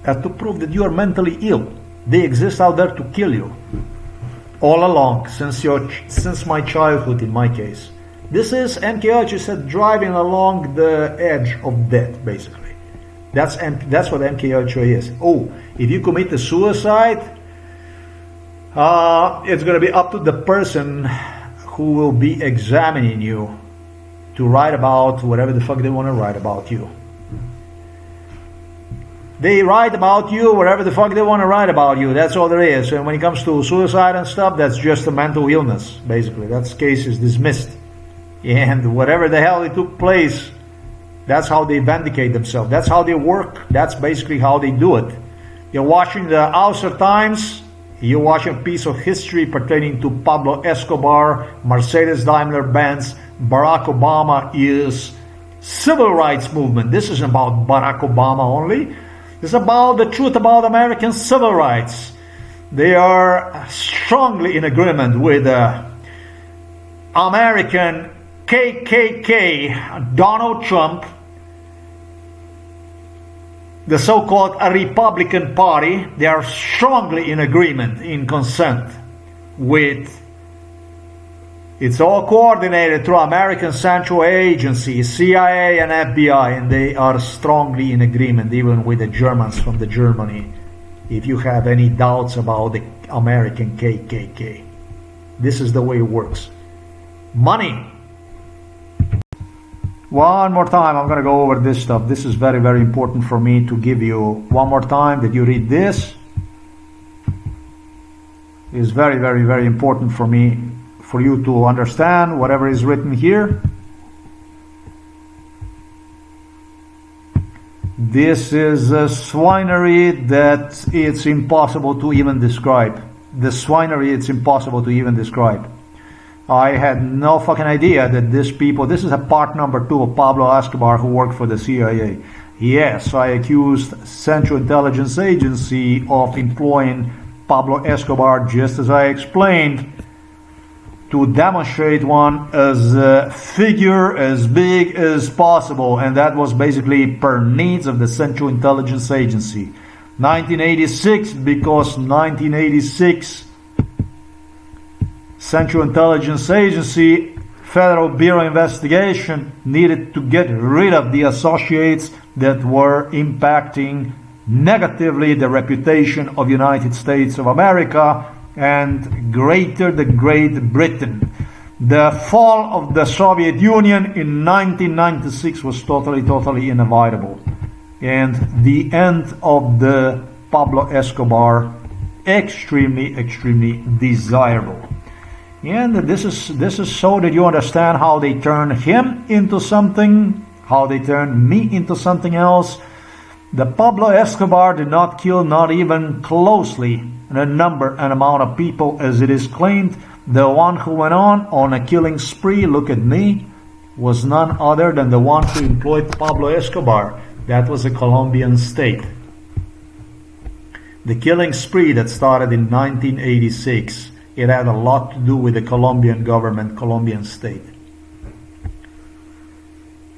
have to prove that you are mentally ill. They exist out there to kill you. All along, since my childhood in my case. This is, MKUltra said, driving along the edge of death, basically. That's what MKUltra is. Oh, if you commit a suicide, it's going to be up to the person who will be examining you to write about whatever the fuck they want to write about you. They write about you whatever the fuck they want to write about you. That's all there is. And when it comes to suicide and stuff, that's just a mental illness, basically. That case is dismissed. And whatever the hell it took place, that's how they vindicate themselves. That's how they work. That's basically how they do it. You're watching the Außer Times. You're watching a piece of history pertaining to Pablo Escobar, Mercedes-Daimler-Benz, Barack Obama is civil rights movement. This isn't about Barack Obama only. It's about the truth about American civil rights. They are strongly in agreement with American KKK, Donald Trump, the so-called Republican Party. They are strongly in agreement, in consent with. It's all coordinated through American Central Agency, CIA and FBI, and they are strongly in agreement, even with the Germans from Germany, if you have any doubts about the American KKK. This is the way it works. Money. One more time, I'm going to go over this stuff. This is very, very important for me to give you one more time that you read this. It's very, very, very important for me, for you to understand whatever is written here. This is a swinery that it's impossible to even describe. The swinery, it's impossible to even describe. I had no fucking idea that these people, this is a part number 2 of Pablo Escobar who worked for the CIA. Yes, I accused Central Intelligence Agency of employing Pablo Escobar, just as I explained, to demonstrate one as a figure as big as possible, and that was basically per needs of the Central Intelligence Agency. 1986, because 1986 Central Intelligence Agency, Federal Bureau Investigation needed to get rid of the associates that were impacting negatively the reputation of United States of America and greater the Great Britain. The fall of the Soviet Union in 1996 was totally inevitable. And the end of the Pablo Escobar, extremely desirable. And this is so that you understand how they turn him into something, how they turn me into something else. The Pablo Escobar did not kill not even closely the number and amount of people as it is claimed. The one who went on a killing spree, look at me, was none other than the one who employed Pablo Escobar. That was a Colombian state. The killing spree that started in 1986, it had a lot to do with the Colombian government, Colombian state.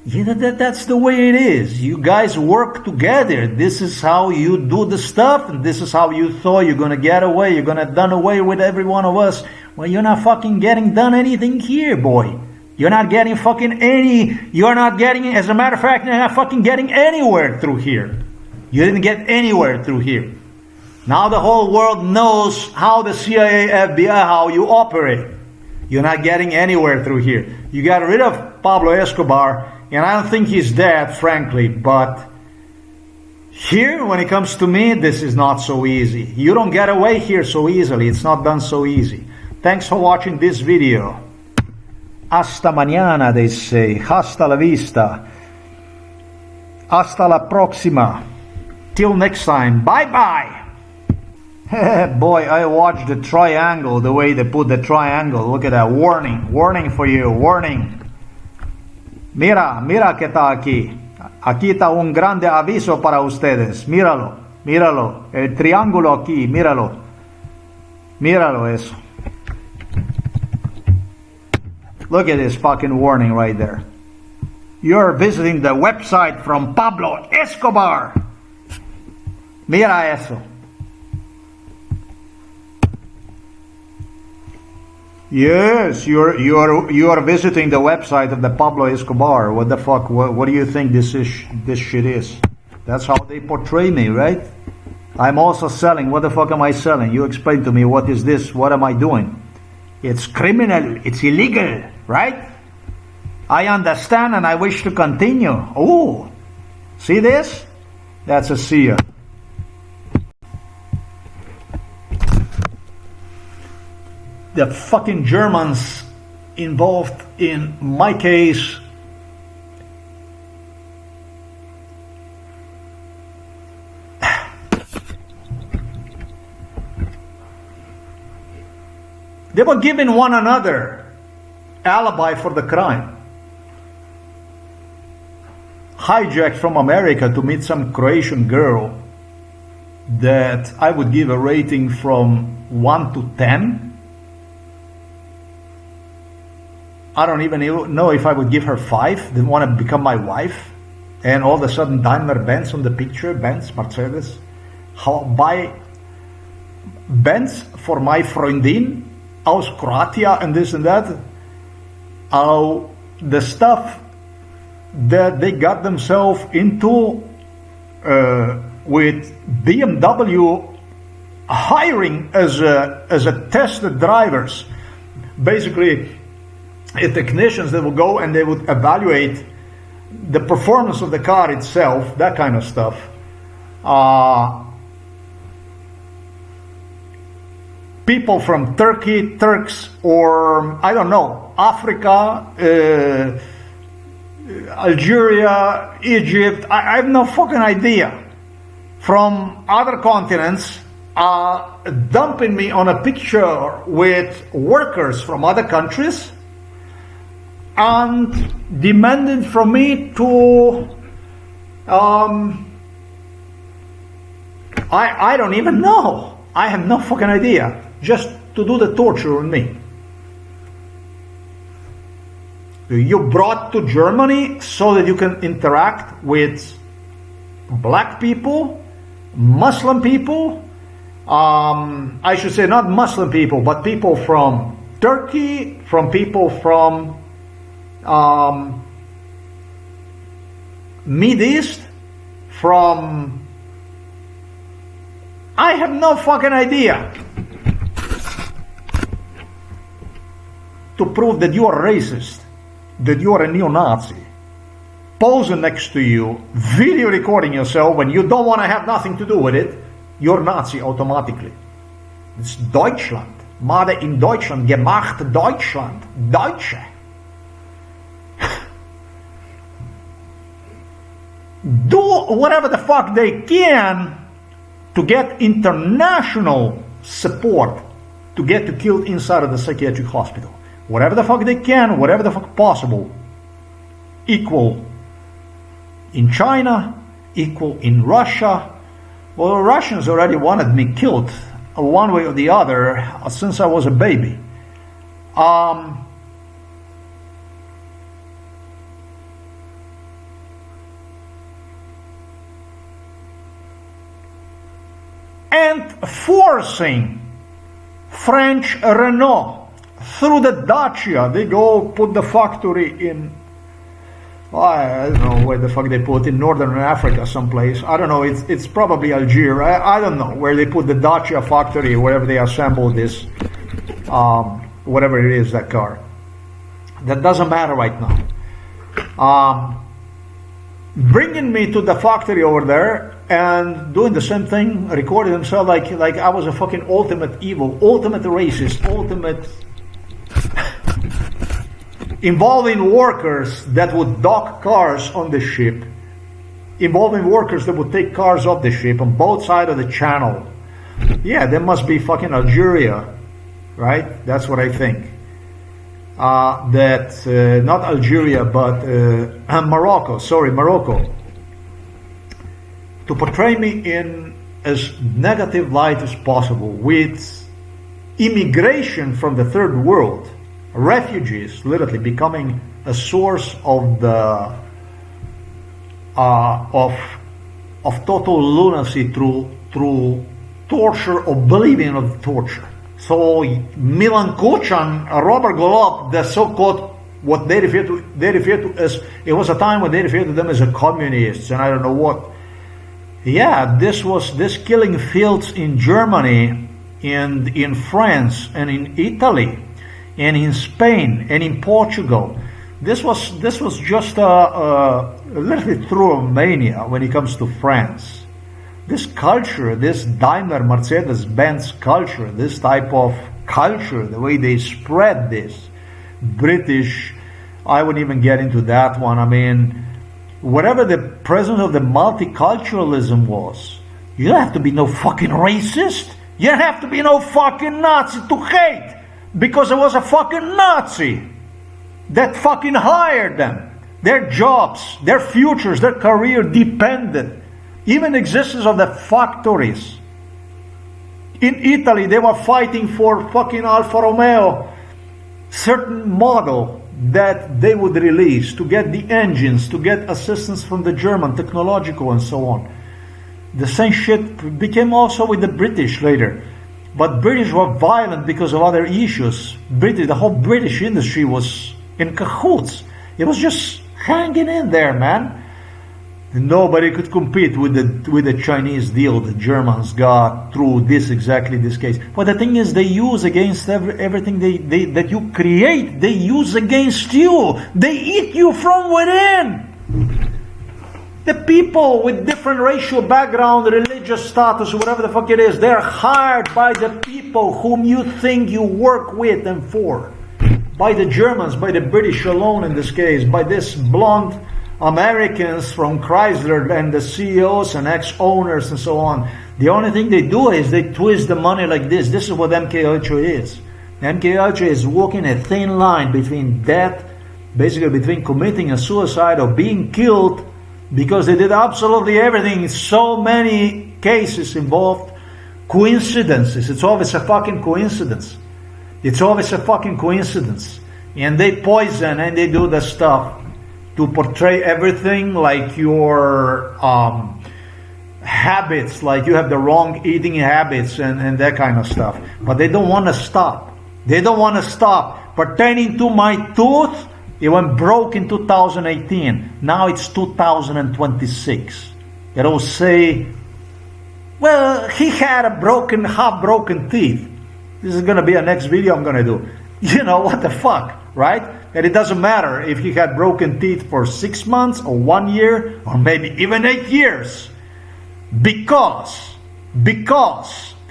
Yeah, that's the way it is. You guys work together. This is how you do the stuff, and this is how you thought you're gonna get away. You're gonna done away with every one of us. Well, you're not fucking getting done anything here, boy. You're not getting fucking you're not getting, as a matter of fact, you're not fucking getting anywhere through here. You didn't get anywhere through here. Now the whole world knows how the CIA, FBI, how you operate. You're not getting anywhere through here. You got rid of Pablo Escobar, and I don't think he's dead, frankly, but here, when it comes to me, this is not so easy. You don't get away here so easily. It's not done so easy. Thanks for watching this video. Hasta mañana, they say. Hasta la vista. Hasta la próxima. Till next time. Bye-bye. Boy, I watched the triangle, the way they put the triangle. Look at that. Warning. Warning for you. Warning. Mira, mira que está aquí. Aquí está un grande aviso para ustedes. Míralo, míralo. El triángulo aquí, míralo. Míralo eso. Look at this fucking warning right there. You're visiting the website from Pablo Escobar. Mira eso. Yes, you are visiting the website of the Pablo Escobar. What the fuck? What do you think this shit is? That's how they portray me, right? I'm also selling. What the fuck am I selling? You explain to me, what is this? What am I doing? It's criminal. It's illegal, right? I understand and I wish to continue. Oh, see this? That's a seer. The fucking Germans involved in my case they were giving one another alibi for the crime. Hijacked from America to meet some Croatian girl that I would give a rating from 1 to 10. I don't even know if I would give her 5. Didn't want to become my wife. And all of a sudden Daimler-Benz on the picture. Benz, Mercedes. How buy Benz for my Freundin aus Croatia and this and that. The stuff that they got themselves into with BMW hiring as a tested drivers. Basically, technicians that will go and they would evaluate the performance of the car itself, that kind of stuff. People from Turkey, Turks, or I don't know, Africa, Algeria, Egypt, I have no fucking idea, from other continents, dumping me on a picture with workers from other countries and demanded from me to I don't even know. I have no fucking idea. Just to do the torture on me. You brought to Germany so that you can interact with black people, Muslim people, I should say not Muslim people, but people from Turkey, from people from Mid-East, from... I have no fucking idea. To prove that you are racist, that you are a neo-Nazi. Posing next to you, video recording yourself when you don't want to have nothing to do with it, you're Nazi automatically. It's Deutschland. Made in Deutschland, gemacht Deutschland. Deutsche. Do whatever the fuck they can to get international support to get you killed inside of the psychiatric hospital. Whatever the fuck they can, whatever the fuck possible. Equal in China, equal in Russia. Well, the Russians already wanted me killed one way or the other since I was a baby. And forcing French Renault through the Dacia, they go put the factory in Well, I don't know where the fuck they put, in northern Africa someplace. I don't know. It's probably Algeria. I don't know where they put the Dacia factory, wherever they assemble this, whatever it is, that car. That doesn't matter right now. Bringing me to the factory over there and doing the same thing, recording himself like I was a fucking ultimate evil, ultimate racist, ultimate involving workers that would dock cars on the ship, involving workers that would take cars off the ship on both sides of the channel. Yeah, there must be fucking Algeria, right? That's what I think. Not Algeria, but Morocco. Sorry, Morocco. To portray me in as negative light as possible with immigration from the third world, refugees literally becoming a source of the of total lunacy through torture, oblivion of torture. So Milan Kuchan, Robert Golob, the so-called, what they refer to as, it was a time when they referred to them as a communists and I don't know what. Yeah, this killing fields in Germany and in France and in Italy and in Spain and in Portugal. This was just a little bit through Romania when it comes to France. This culture, this Daimler, Mercedes-Benz culture, this type of culture, the way they spread this, British, I wouldn't even get into that one. I mean, whatever the presence of the multiculturalism was, you don't have to be no fucking racist. You don't have to be no fucking Nazi to hate, because it was a fucking Nazi that fucking hired them. Their jobs, their futures, their career depended. Even existence of the factories. In Italy, they were fighting for fucking Alfa Romeo, certain model that they would release to get the engines, to get assistance from the German, technological and so on. The same shit became also with the British later. But British were violent because of other issues. The whole British industry was in cahoots. It was just hanging in there, man. Nobody could compete with the Chinese deal the Germans got through exactly this case. But the thing is, they use against everything that you create. They use against you. They eat you from within. The people with different racial background, religious status, whatever the fuck it is, they're hired by the people whom you think you work with and for. By the Germans, by the British alone in this case, by this blonde Americans from Chrysler and the CEOs and ex-owners and so on. The only thing they do is they twist the money like this. This is what MKUltra is. MKUltra is walking a thin line between death, basically between committing a suicide or being killed, because they did absolutely everything. So many cases involved coincidences. It's always a fucking coincidence. It's always a fucking coincidence. And they poison and they do the stuff to portray everything like your habits, like you have the wrong eating habits and that kind of stuff. But they don't want to stop. They don't want to stop. Pertaining to my tooth, it went broke in 2018. Now it's 2026. It'll say, well, he had a half-broken teeth. This is going to be a next video I'm going to do. You know, what the fuck, right? And it doesn't matter if he had broken teeth for 6 months or 1 year or maybe even 8 years. Because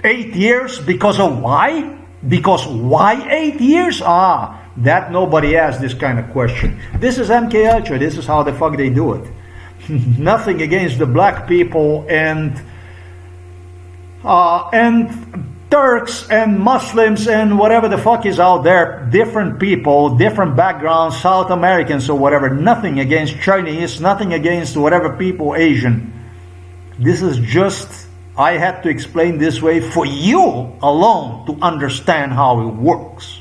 8 years, because of why? Because why 8 years? That nobody asks this kind of question. This is MKUltra. This is how the fuck they do it. Nothing against the black people and Turks and Muslims and whatever the fuck is out there, different people, different backgrounds, South Americans or whatever, nothing against Chinese, nothing against whatever people, Asian. This is just, I had to explain this way for you alone to understand how it works.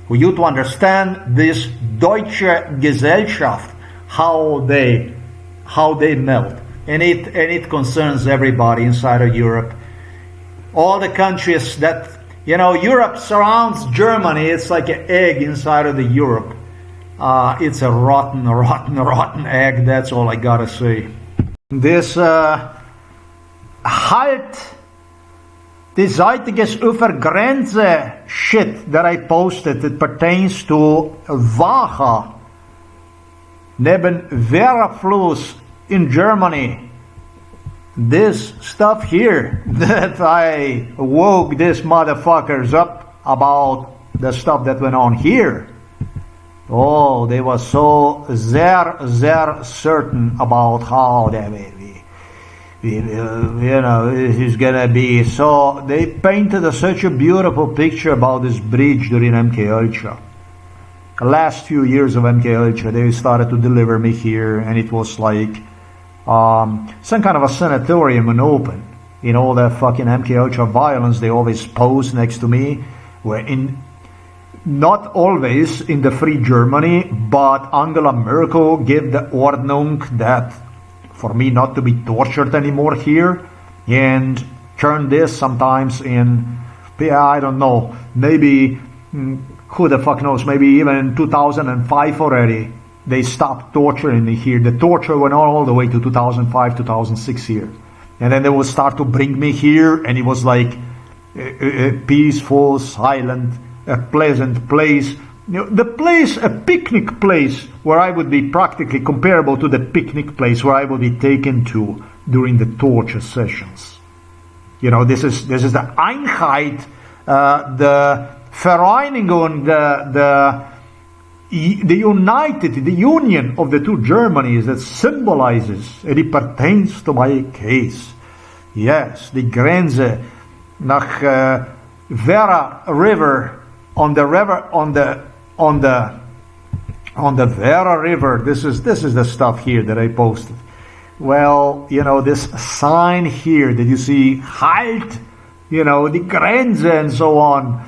For you to understand this Deutsche Gesellschaft, how they melt. And it concerns everybody inside of Europe. All the countries that, Europe surrounds Germany. It's like an egg inside of the Europe. It's a rotten, rotten, rotten egg. That's all I gotta say. This Halt die Seitiges über Grenze shit that I posted, it pertains to Wacha neben Verafluss in Germany. This stuff here that I woke these motherfuckers up about the stuff that went on here. Oh, they were so sehr certain about how they he's gonna be. So they painted such a beautiful picture about this bridge during MK Ultra. The last few years of MK Ultra, they started to deliver me here, and it was like some kind of a sanatorium in open. In all that fucking MK Ultra violence, they always pose next to me, where not always in the free Germany, but Angela Merkel gave the Ordnung that for me not to be tortured anymore here, and turn this sometimes in, I don't know, maybe, who the fuck knows, maybe even in 2005 already, they stopped torturing me here. The torture went on all the way to 2005, 2006 here. And then they would start to bring me here, and it was like a peaceful, silent, a pleasant place. You know, the place, a picnic place, where I would be practically comparable to the picnic place where I would be taken to during the torture sessions. You know, this is the Einheit, the Vereinigung, the united, the union of the two Germanys that symbolizes, and it pertains to my case. Yes, the Grenze nach Vera River, on the Vera River. This is the stuff here that I posted. Well, you know, this sign here that you see, Halt, you know, the Grenze and so on,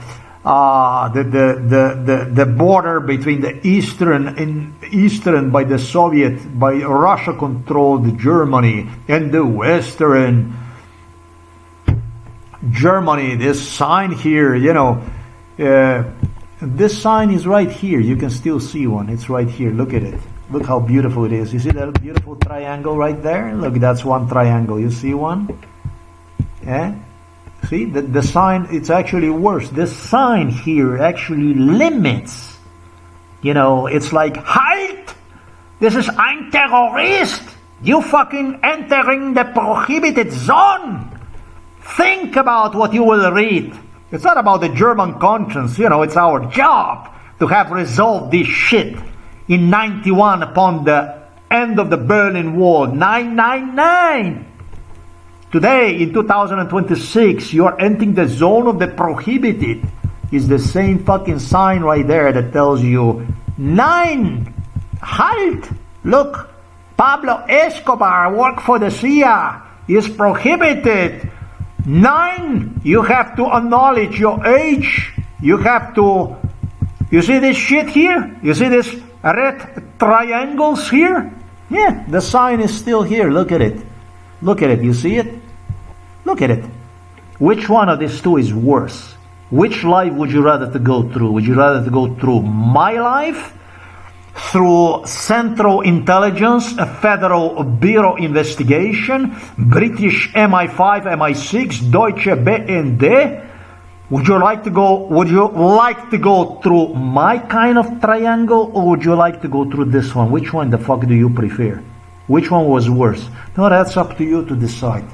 the border between the eastern by the Soviet, by Russia controlled Germany, and the western Germany. This sign here, you know, this sign is right here. You can still see one. It's right here. Look at it. Look how beautiful it is. You see that beautiful triangle right there? Look, that's one triangle. You see one? Yeah? See, the sign, it's actually worse. This sign here actually limits. You know, it's like, Halt! This is ein Terrorist! You fucking entering the prohibited zone! Think about what you will read. It's not about the German conscience, you know, it's our job to have resolved this shit in 91 upon the end of the Berlin Wall. 999! Today, in 2026, you are entering the zone of the prohibited. Is the same fucking sign right there that tells you, 9! Halt! Look, Pablo Escobar worked for the CIA. Is prohibited. 9, you have to acknowledge your age. You have to, you see this shit here? You see this red triangles here? Yeah, the sign is still here. Look at it. Look at it. You see it? Look at it. Which one of these two is worse? Which life would you rather to go through? Would you rather to go through my life? Through Central Intelligence, a Federal Bureau investigation, British MI5, MI6, Deutsche BND? Would you like to go through my kind of triangle, or would you like to go through this one? Which one the fuck do you prefer? Which one was worse? No, that's up to you to decide.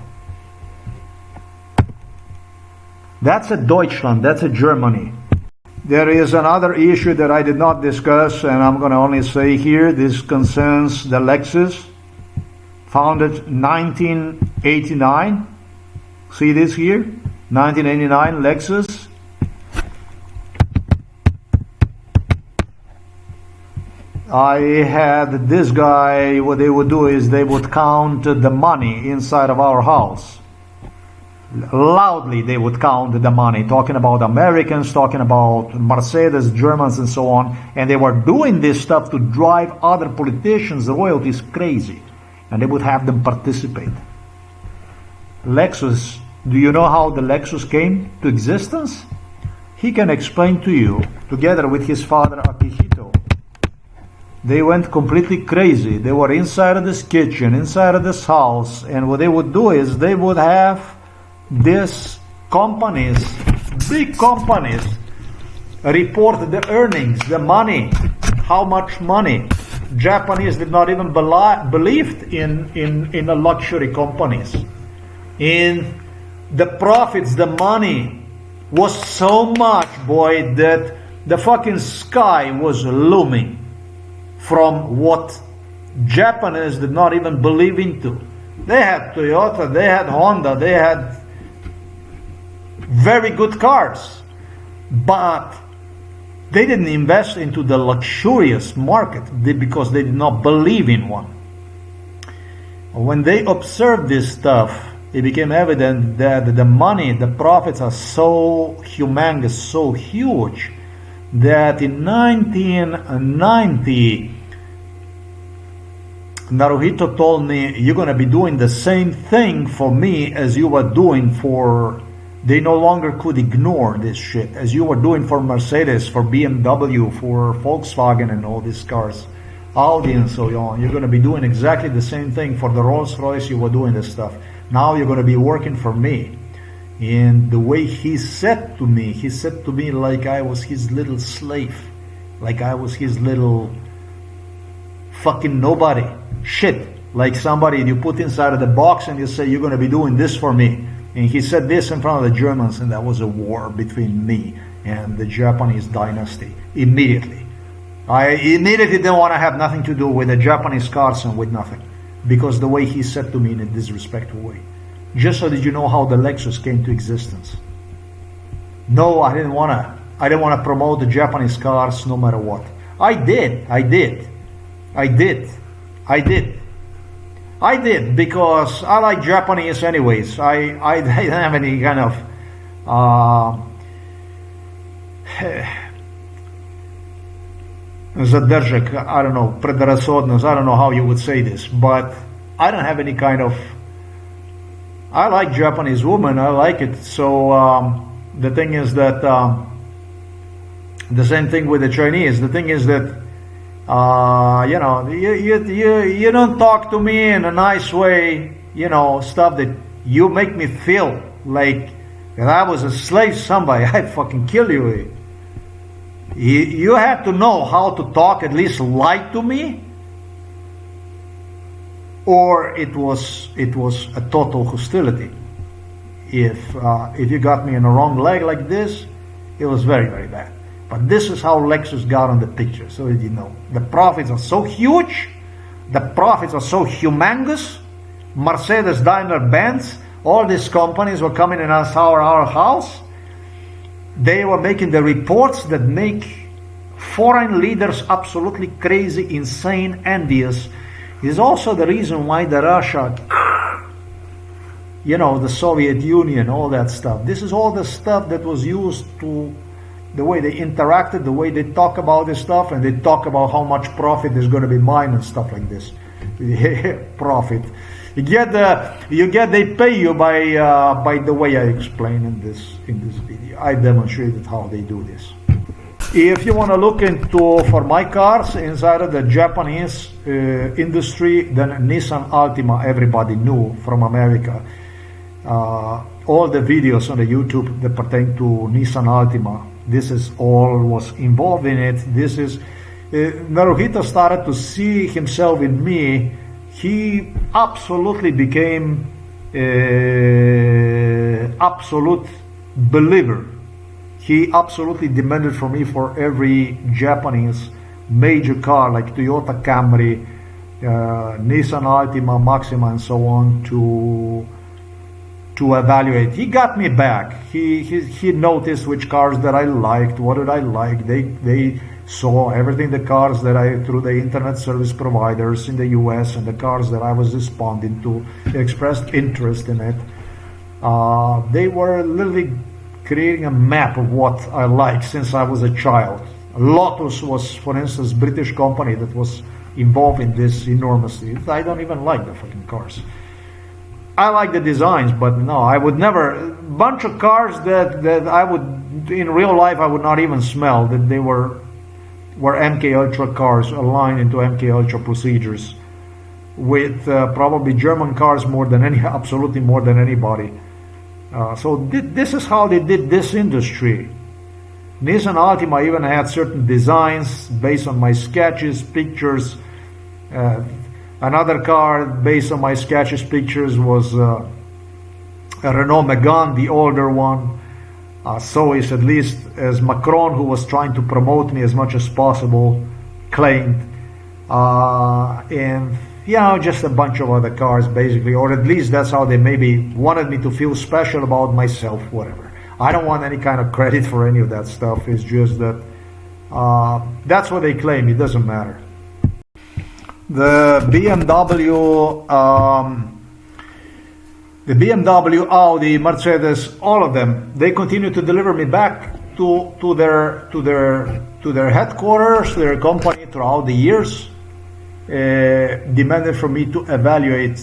That's a Deutschland, that's a Germany. There is another issue that I did not discuss, and I'm going to only say here, this concerns the Lexus, founded 1989. See this here? 1989 Lexus. I had this guy, what they would do is they would count the money inside of our house. Loudly they would count the money, talking about Americans, talking about Mercedes, Germans and so on, and they were doing this stuff to drive other politicians, the royalties, crazy, and they would have them participate. Lexus, do you know how the Lexus came to existence? He can explain to you, together with his father Akihito. They went completely crazy. They were inside of this kitchen, inside of this house, and what they would do is they would have these companies, big companies, report the earnings, the money, how much money. Japanese did not even believe in the luxury companies. In the profits, the money was so much, boy, that the fucking sky was looming from what Japanese did not even believe into. They had Toyota, they had Honda, they had very good cars, but they didn't invest into the luxurious market because they did not believe in one. When they observed this stuff, it became evident that the money, the profits are so humongous, so huge, that in 1990, Naruhito told me, you're going to be doing the same thing for me as you were doing for... They no longer could ignore this shit, as you were doing for Mercedes, for BMW, for Volkswagen and all these cars, Audi and so on. You're going to be doing exactly the same thing for the Rolls-Royce. You were doing this stuff. Now you're going to be working for me. And the way he said to me like I was his little slave, like I was his little fucking nobody. Shit, like somebody you put inside of the box and you say, you're going to be doing this for me. And he said this in front of the Germans, and that was a war between me and the Japanese dynasty. Immediately. I immediately didn't want to have nothing to do with the Japanese cars and with nothing. Because the way he said to me in a disrespectful way. Just so that you know how the Lexus came to existence. No, I didn't want to promote the Japanese cars no matter what. I did, because I like Japanese anyways. I didn't have any kind of задержек, I don't know, предрассудность, I don't know how you would say this, but I don't have any kind of... I like Japanese women, I like it. So the thing is that the same thing with the Chinese. The thing is that you know, you don't talk to me in a nice way, you know, stuff that you make me feel like that I was a slave to somebody. I'd fucking kill you. You have to know how to talk, at least lie to me, or it was a total hostility. If you got me in the wrong leg like this, it was very, very bad. But this is how Lexus got on the picture, so that you know. The profits are so huge, the profits are so humongous. Mercedes, Daimler, Benz, all these companies were coming in our house. They were making the reports that make foreign leaders absolutely crazy, insane, envious. Is also the reason why the Russia, you know, the Soviet Union, all that stuff. This is all the stuff that was used to... The way they interacted, the way they talk about this stuff, and they talk about how much profit is going to be mine and stuff like this. Profit. They pay you by the way I explained in this video. I demonstrated how they do this. If you want to look into, for my cars, inside of the Japanese industry, then Nissan Altima, everybody knew from America. All the videos on the YouTube that pertain to Nissan Altima, this is all was involved in it. This is Naruhito started to see himself in me. He absolutely became absolute believer. He absolutely demanded from me for every Japanese major car like Toyota Camry, Nissan Altima, Maxima, and so on to evaluate. He got me back. He noticed which cars that I liked, what did I like. They saw everything, the cars that I, through the internet service providers in the US, and the cars that I was responding to, they expressed interest in it. They were literally creating a map of what I like since I was a child. Lotus was, for instance, British company that was involved in this enormously. I don't even like the fucking cars. I like the designs, but no, I would never... Bunch of cars that I would, in real life, I would not even smell, that they were were MK Ultra cars aligned into MK Ultra procedures, with probably German cars more than absolutely more than anybody. So this is how they did this industry. Nissan Altima even had certain designs based on my sketches, pictures. Another car based on my sketches, pictures was a Renault Megane, the older one. So is, at least as Macron, who was trying to promote me as much as possible, claimed. And just a bunch of other cars basically, or at least that's how they maybe wanted me to feel special about myself, whatever. I don't want any kind of credit for any of that stuff. It's just that that's what they claim. It doesn't matter. The BMW, Audi, Mercedes, all of them, they continue to deliver me back to their headquarters, their company, throughout the years, demanded from me to evaluate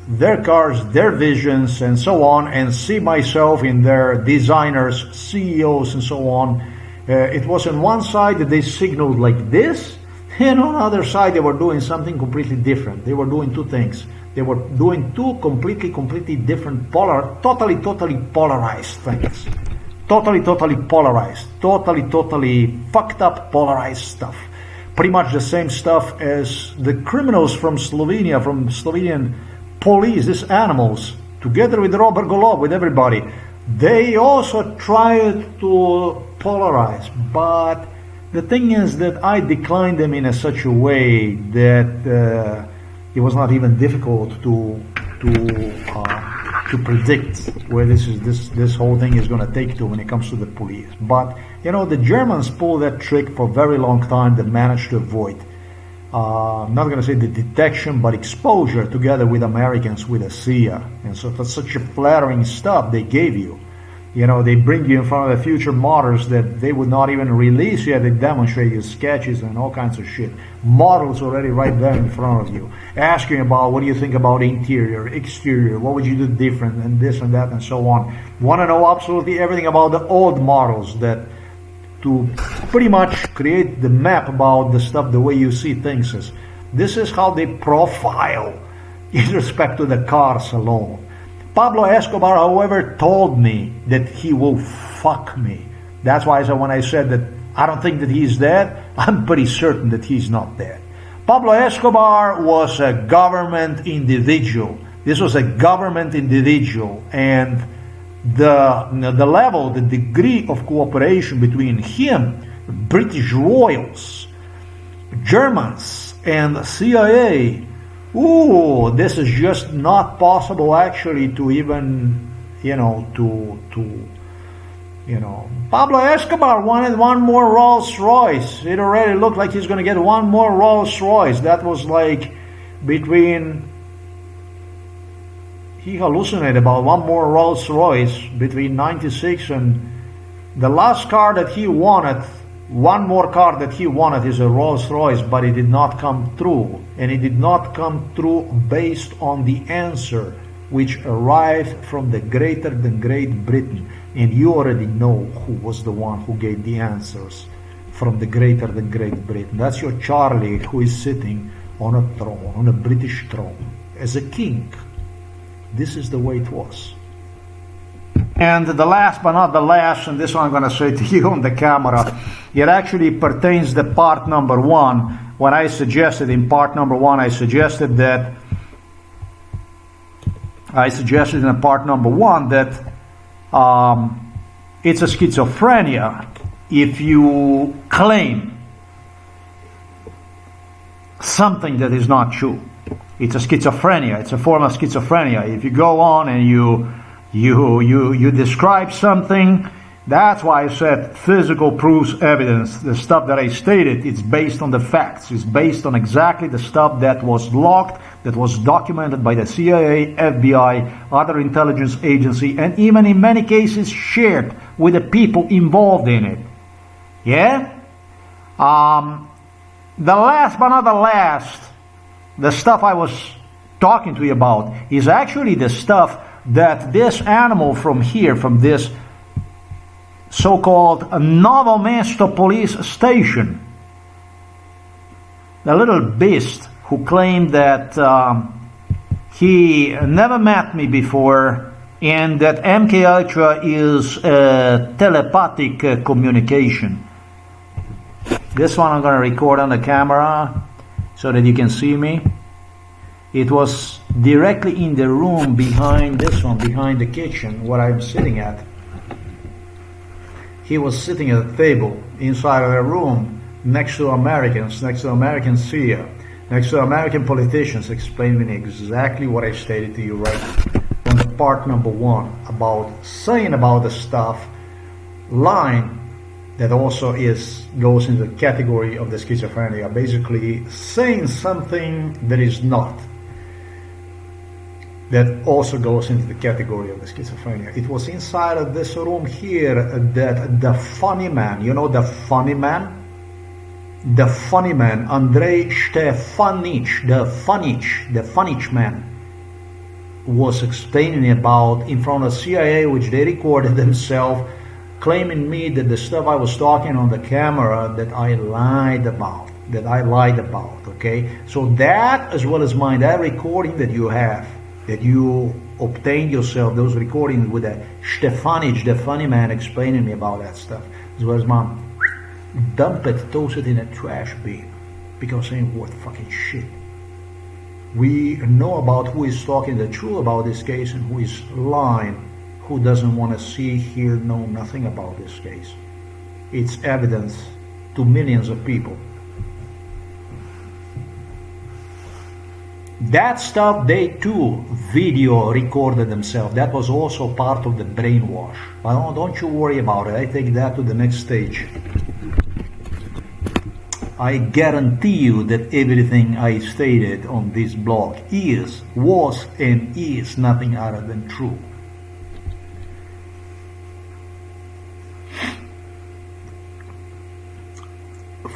their cars, their visions, and so on, and see myself in their designers, CEOs, and so on. It was on one side that they signaled like this, and on the other side they were doing something completely different. They were doing two things. They were doing two completely different, totally polarized things. Totally polarized. Totally fucked up, polarized stuff. Pretty much the same stuff as the criminals from Slovenia, from Slovenian police, these animals, together with Robert Golob, with everybody. They also tried to polarize, but the thing is that I declined them in such a way that it was not even difficult to predict where this whole thing is going to take to when it comes to the police. But the Germans pulled that trick for a very long time. They managed to avoid, I'm not going to say the detection, but exposure together with Americans, with the CIA. And so that's such a flattering stuff they gave you. They bring you in front of the future models that they would not even release yet. They demonstrate you sketches and all kinds of shit. Models already right there in front of you. Asking about what do you think about interior, exterior, what would you do different, and this and that and so on. Want to know absolutely everything about the old models, that to pretty much create the map about the stuff, the way you see things is. This is how they profile in respect to the cars alone. Pablo Escobar, however, told me that he will fuck me. That's why when I said that I don't think that he's dead, I'm pretty certain that he's not dead. Pablo Escobar was a government individual. This was a government individual, and the level, the degree of cooperation between him, British royals, Germans, and the CIA. Ooh, this is just not possible actually to even, Pablo Escobar wanted one more Rolls Royce. It already looked like he's going to get one more Rolls Royce. That was like he hallucinated about one more Rolls Royce between 96 and the last car that he wanted. One more car that he wanted is a Rolls Royce, but it did not come through. And it did not come through based on the answer which arrived from the greater than Great Britain. And you already know who was the one who gave the answers from the greater than Great Britain. That's your Charlie, who is sitting on a throne, on a British throne, as a king. This is the way it was. And the last but not the last, and this one I'm going to say to you on the camera, it actually pertains to part number one. When I suggested in part number one, I suggested in part number one that it's a schizophrenia if you claim something that is not true. It's a schizophrenia. It's a form of schizophrenia. If you go on and you describe something, that's why I said physical proofs evidence. The stuff that I stated, it's based on the facts. It's based on exactly the stuff that was logged, that was documented by the CIA, FBI, other intelligence agency, and even in many cases shared with the people involved in it. Yeah? The last but not the last, the stuff I was talking to you about is actually the stuff that this animal from here, from this so-called Novo Mesto police station, the little beast who claimed that he never met me before and that MK Ultra is telepathic communication. This one I'm going to record on the camera so that you can see me. It was directly in the room behind this one, behind the kitchen, where I'm sitting at. He was sitting at a table inside of a room next to Americans, next to American CEO, next to American politicians, explaining exactly what I stated to you right on the part number one about saying about the stuff, lying, that also goes into the category of the schizophrenia, basically saying something that is not. That also goes into the category of the schizophrenia. It was inside of this room here that the funny man, you know the funny man? The funny man, Andrei Stefanich, the Funich man, was explaining about in front of CIA, which they recorded themselves, claiming me that the stuff I was talking on the camera that I lied about, okay? So that, as well as mine, that recording that you have, that you obtained yourself, those recordings with a Stefanich, the funny man, explaining me about that stuff, as well as mine, dump it, toss it in a trash bin, because it ain't worth fucking shit. We know about who is talking the truth about this case and who is lying, who doesn't want to see, hear, know nothing about this case. It's evidence to millions of people. That stuff, they too video recorded themselves. That was also part of the brainwash. But don't you worry about it. I take that to the next stage. I guarantee you that everything I stated on this blog was and is nothing other than true.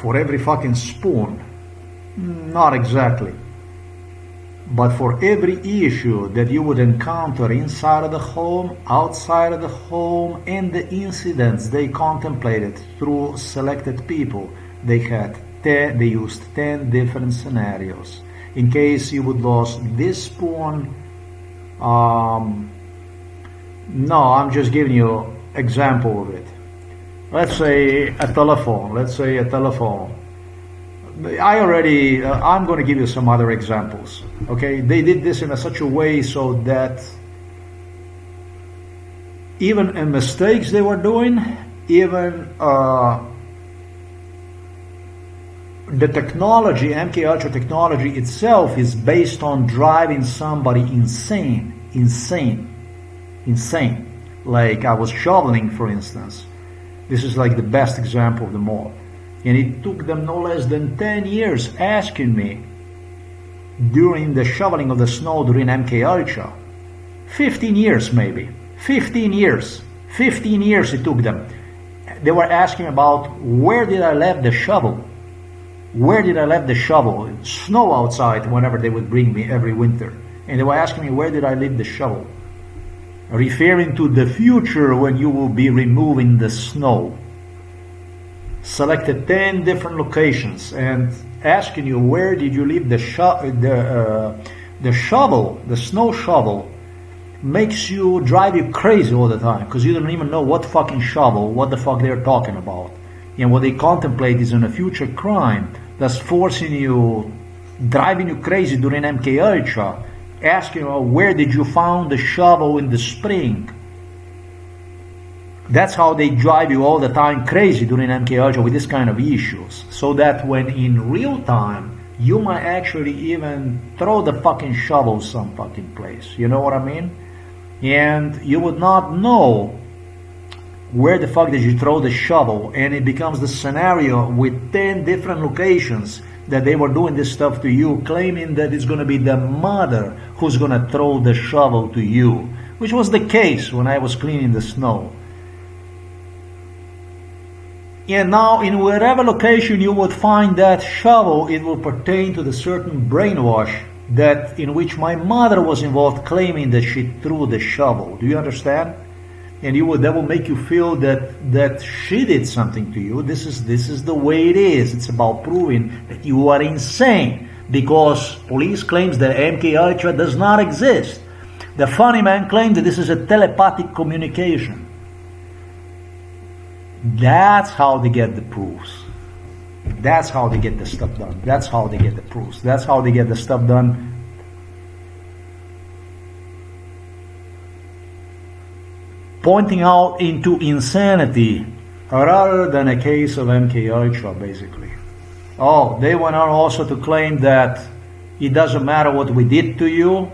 For every fucking spoon, not exactly. But for every issue that you would encounter inside of the home, outside of the home, and the incidents they contemplated through selected people, they used 10 different scenarios. In case you would lose this spoon, no, I'm just giving you example of it. Let's say a telephone. I'm going to give you some other examples. Okay, they did this in such a way so that even in mistakes they were doing, even the technology, MK Ultra technology itself, is based on driving somebody insane. Like I was shoveling, for instance. This is like the best example of them all. And it took them no less than 10 years asking me during the shoveling of the snow during MK Ultra. 15 years maybe. 15 years. 15 years it took them. They were asking about where did I leave the shovel? Where did I leave the shovel? Snow outside whenever they would bring me every winter. And they were asking me where did I leave the shovel? Referring to the future when you will be removing the snow. Selected 10 different locations and asking you where did you leave the shovel, the snow shovel, makes you drive you crazy all the time because you don't even know what fucking shovel, what the fuck they're talking about. And what they contemplate is in a future crime that's forcing you, driving you crazy during MK Ultra, asking you where did you found the shovel in the spring. That's how they drive you all the time crazy during MK Ultra with this kind of issues. So that when in real time, you might actually even throw the fucking shovel some fucking place. You know what I mean? And you would not know where the fuck did you throw the shovel. And it becomes the scenario with 10 different locations that they were doing this stuff to you, claiming that it's going to be the mother who's going to throw the shovel to you. Which was the case when I was cleaning the snow. And now in wherever location you would find that shovel, it will pertain to the certain brainwash that in which my mother was involved, claiming that she threw the shovel. Do you understand? and that will make you feel that she did something to you. This is the way it is. It's about proving that you are insane, because police claims that MK Ultra does not exist. The funny man claimed that this is a telepathic communication. That's how they get the proofs. That's how they get the stuff done. That's how they get the proofs. That's how they get the stuff done. Pointing out into insanity rather than a case of MK Ultra, basically. Oh, they went on also to claim that it doesn't matter what we did to you,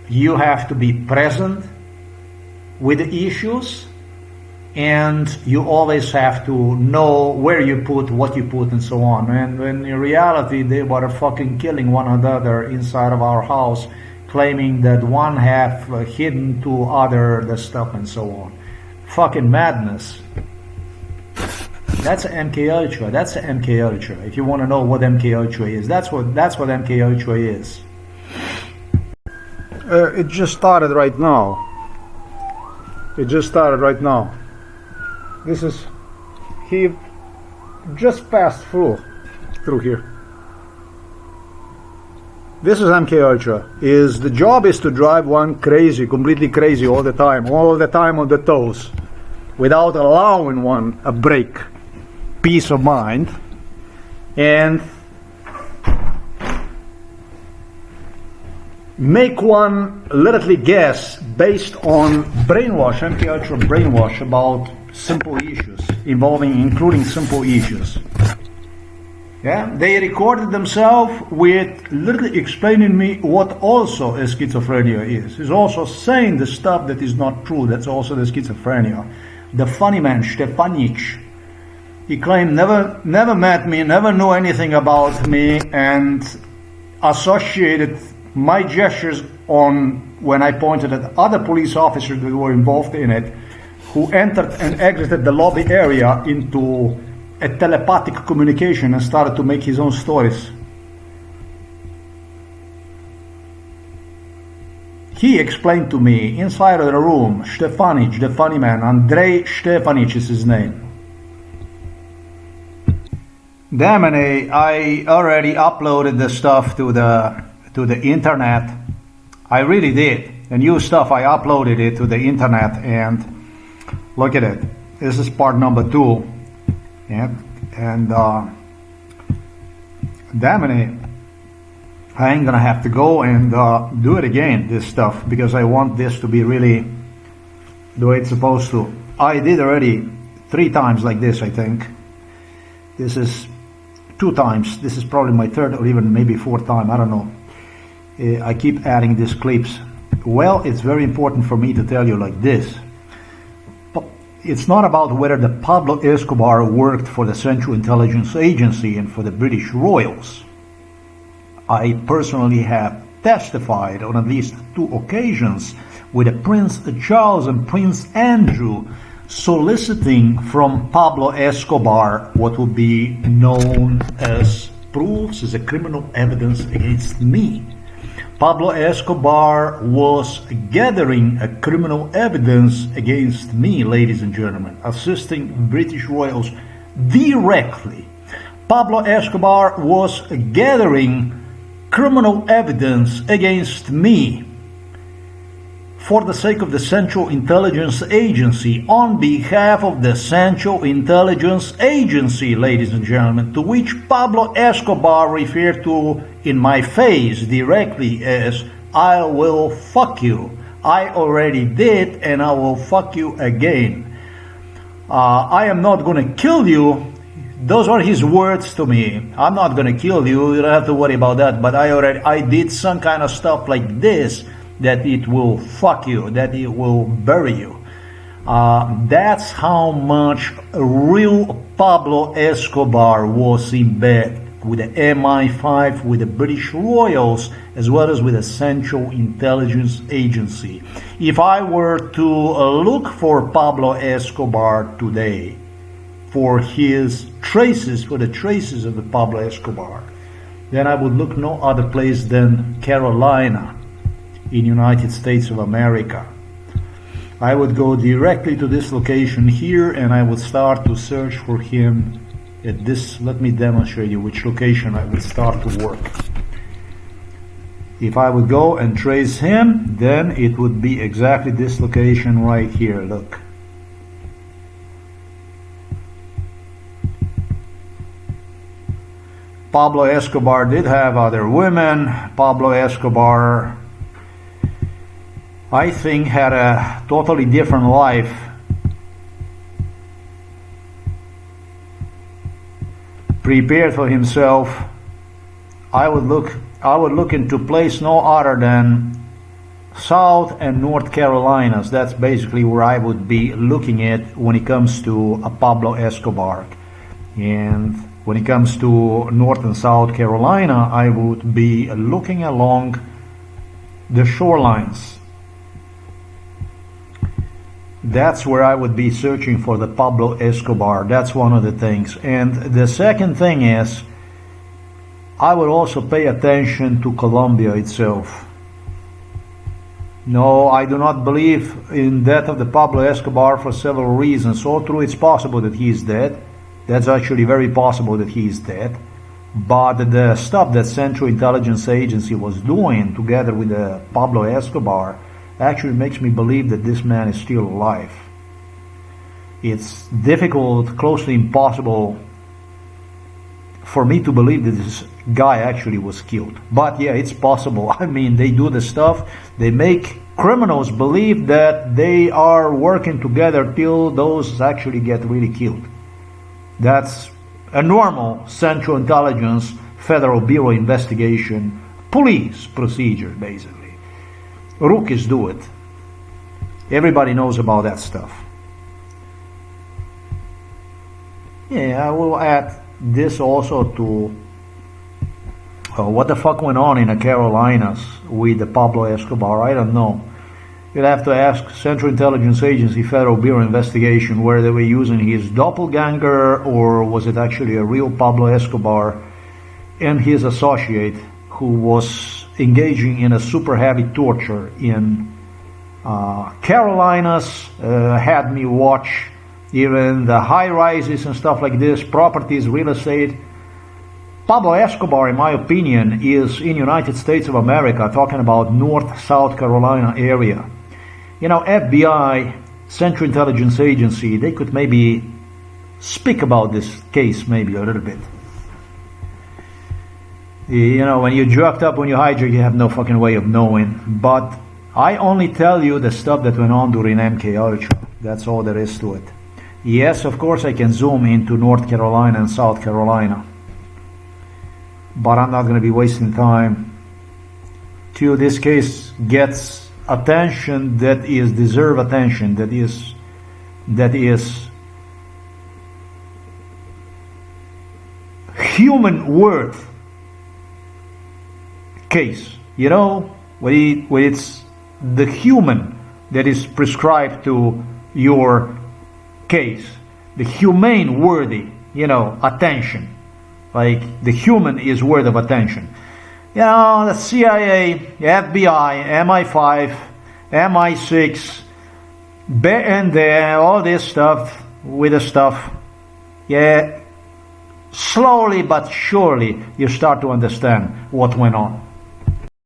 you have to be present with the issues, and you always have to know where you put, what you put, and so on. And when in reality they were fucking killing one another inside of our house, claiming that one have hidden to other the stuff and so on. Fucking madness. That's MK Ultra. That's MK Ultra. If you want to know what MK Ultra is, that's what MK Ultra is. It just started right now. It just started right now. This is, he just passed through here. This is MK Ultra. The job is to drive one crazy, completely crazy all the time on the toes, without allowing one a break, peace of mind, and make one literally guess based on brainwash, MK Ultra brainwash about simple issues, including simple issues. Yeah, they recorded themselves with literally explaining me what also a schizophrenia is. He's also saying the stuff that is not true. That's also the schizophrenia. The funny man, Stefanic, he claimed never met me, never knew anything about me, and associated my gestures on when I pointed at other police officers that were involved in it, who entered and exited the lobby area, into a telepathic communication and started to make his own stories. He explained to me inside of the room, Stefanic, the funny man, Andrei Stefanic is his name. Damn it, I already uploaded the stuff to the internet. I really did. The new stuff, I uploaded it to the internet, and look at it. This is part number 2. Yeah, and damn it, I ain't gonna have to go and do it again, this stuff, because I want this to be really the way it's supposed to. I did already 3 times like this, I think. This is 2 times. This is probably my 3rd or even maybe 4th time, I don't know. I keep adding these clips. Well, it's very important for me to tell you like this. It's not about whether the Pablo Escobar worked for the Central Intelligence Agency and for the British Royals. I personally have testified on at least 2 occasions with Prince Charles and Prince Andrew soliciting from Pablo Escobar what would be known as proofs, as a criminal evidence against me. Pablo Escobar was gathering a criminal evidence against me, ladies and gentlemen, assisting British royals directly. Pablo Escobar was gathering criminal evidence against me for the sake of the Central Intelligence Agency, on behalf of the Central Intelligence Agency, ladies and gentlemen, to which Pablo Escobar referred to in my face directly as, I will fuck you. I already did, and I will fuck you again. I am not going to kill you. Those are his words to me. I'm not going to kill you. You don't have to worry about that. But I did some kind of stuff like this, that it will fuck you, that it will bury you. That's how much real Pablo Escobar was in bed with the MI5, with the British Royals, as well as with the Central Intelligence Agency. If I were to look for Pablo Escobar today, for his traces, for the traces of the Pablo Escobar, then I would look no other place than Carolina, in United States of America. I would go directly to this location here and I would start to search for him at this. Let me demonstrate you which location I would start to work. If I would go and trace him, then it would be exactly this location right here. Look. Pablo Escobar did have other women. Pablo Escobar, I think, had a totally different life. Prepared for himself. I would look into place no other than South and North Carolinas. That's basically where I would be looking at when it comes to Pablo Escobar. And when it comes to North and South Carolina, I would be looking along the shorelines. That's where I would be searching for the Pablo Escobar. That's one of the things. And the second thing is, I would also pay attention to Colombia itself. No, I do not believe in death of the Pablo Escobar for several reasons. So true, it's possible that he is dead. That's actually very possible that he is dead. But the stuff that Central Intelligence Agency was doing together with the Pablo Escobar actually makes me believe that this man is still alive. It's difficult, close to impossible for me to believe that this guy actually was killed. But yeah, it's possible. I mean, they do the stuff, they make criminals believe that they are working together till those actually get really killed. That's a normal Central Intelligence, Federal Bureau investigation, police procedure, basically. Rookies do it. Everybody knows about that stuff. Yeah, I will add this also to what the fuck went on in the Carolinas with the Pablo Escobar. I don't know. You'll have to ask Central Intelligence Agency, Federal Bureau investigation, where they were using his doppelganger, or was it actually a real Pablo Escobar and his associate who was engaging in a super heavy torture in Carolinas. Had me watch even the high rises and stuff like this, properties, real estate. Pablo Escobar, in my opinion, is in United States of America, talking about North, South Carolina area. You know, FBI, Central Intelligence Agency, they could maybe speak about this case maybe a little bit. You know, when you're drugged up, when you hijack, you have no fucking way of knowing. But I only tell you the stuff that went on during MK Ultra. That's all there is to it. Yes, of course I can zoom into North Carolina and South Carolina. But I'm not going to be wasting time till this case gets attention that is deserve attention, that is human worth case. You know, when it's the human that is prescribed to your case, the humane worthy, you know, attention. Like the human is worth of attention. You know, the CIA, FBI, MI5, MI6, and all this stuff with the stuff. Yeah, slowly but surely you start to understand what went on.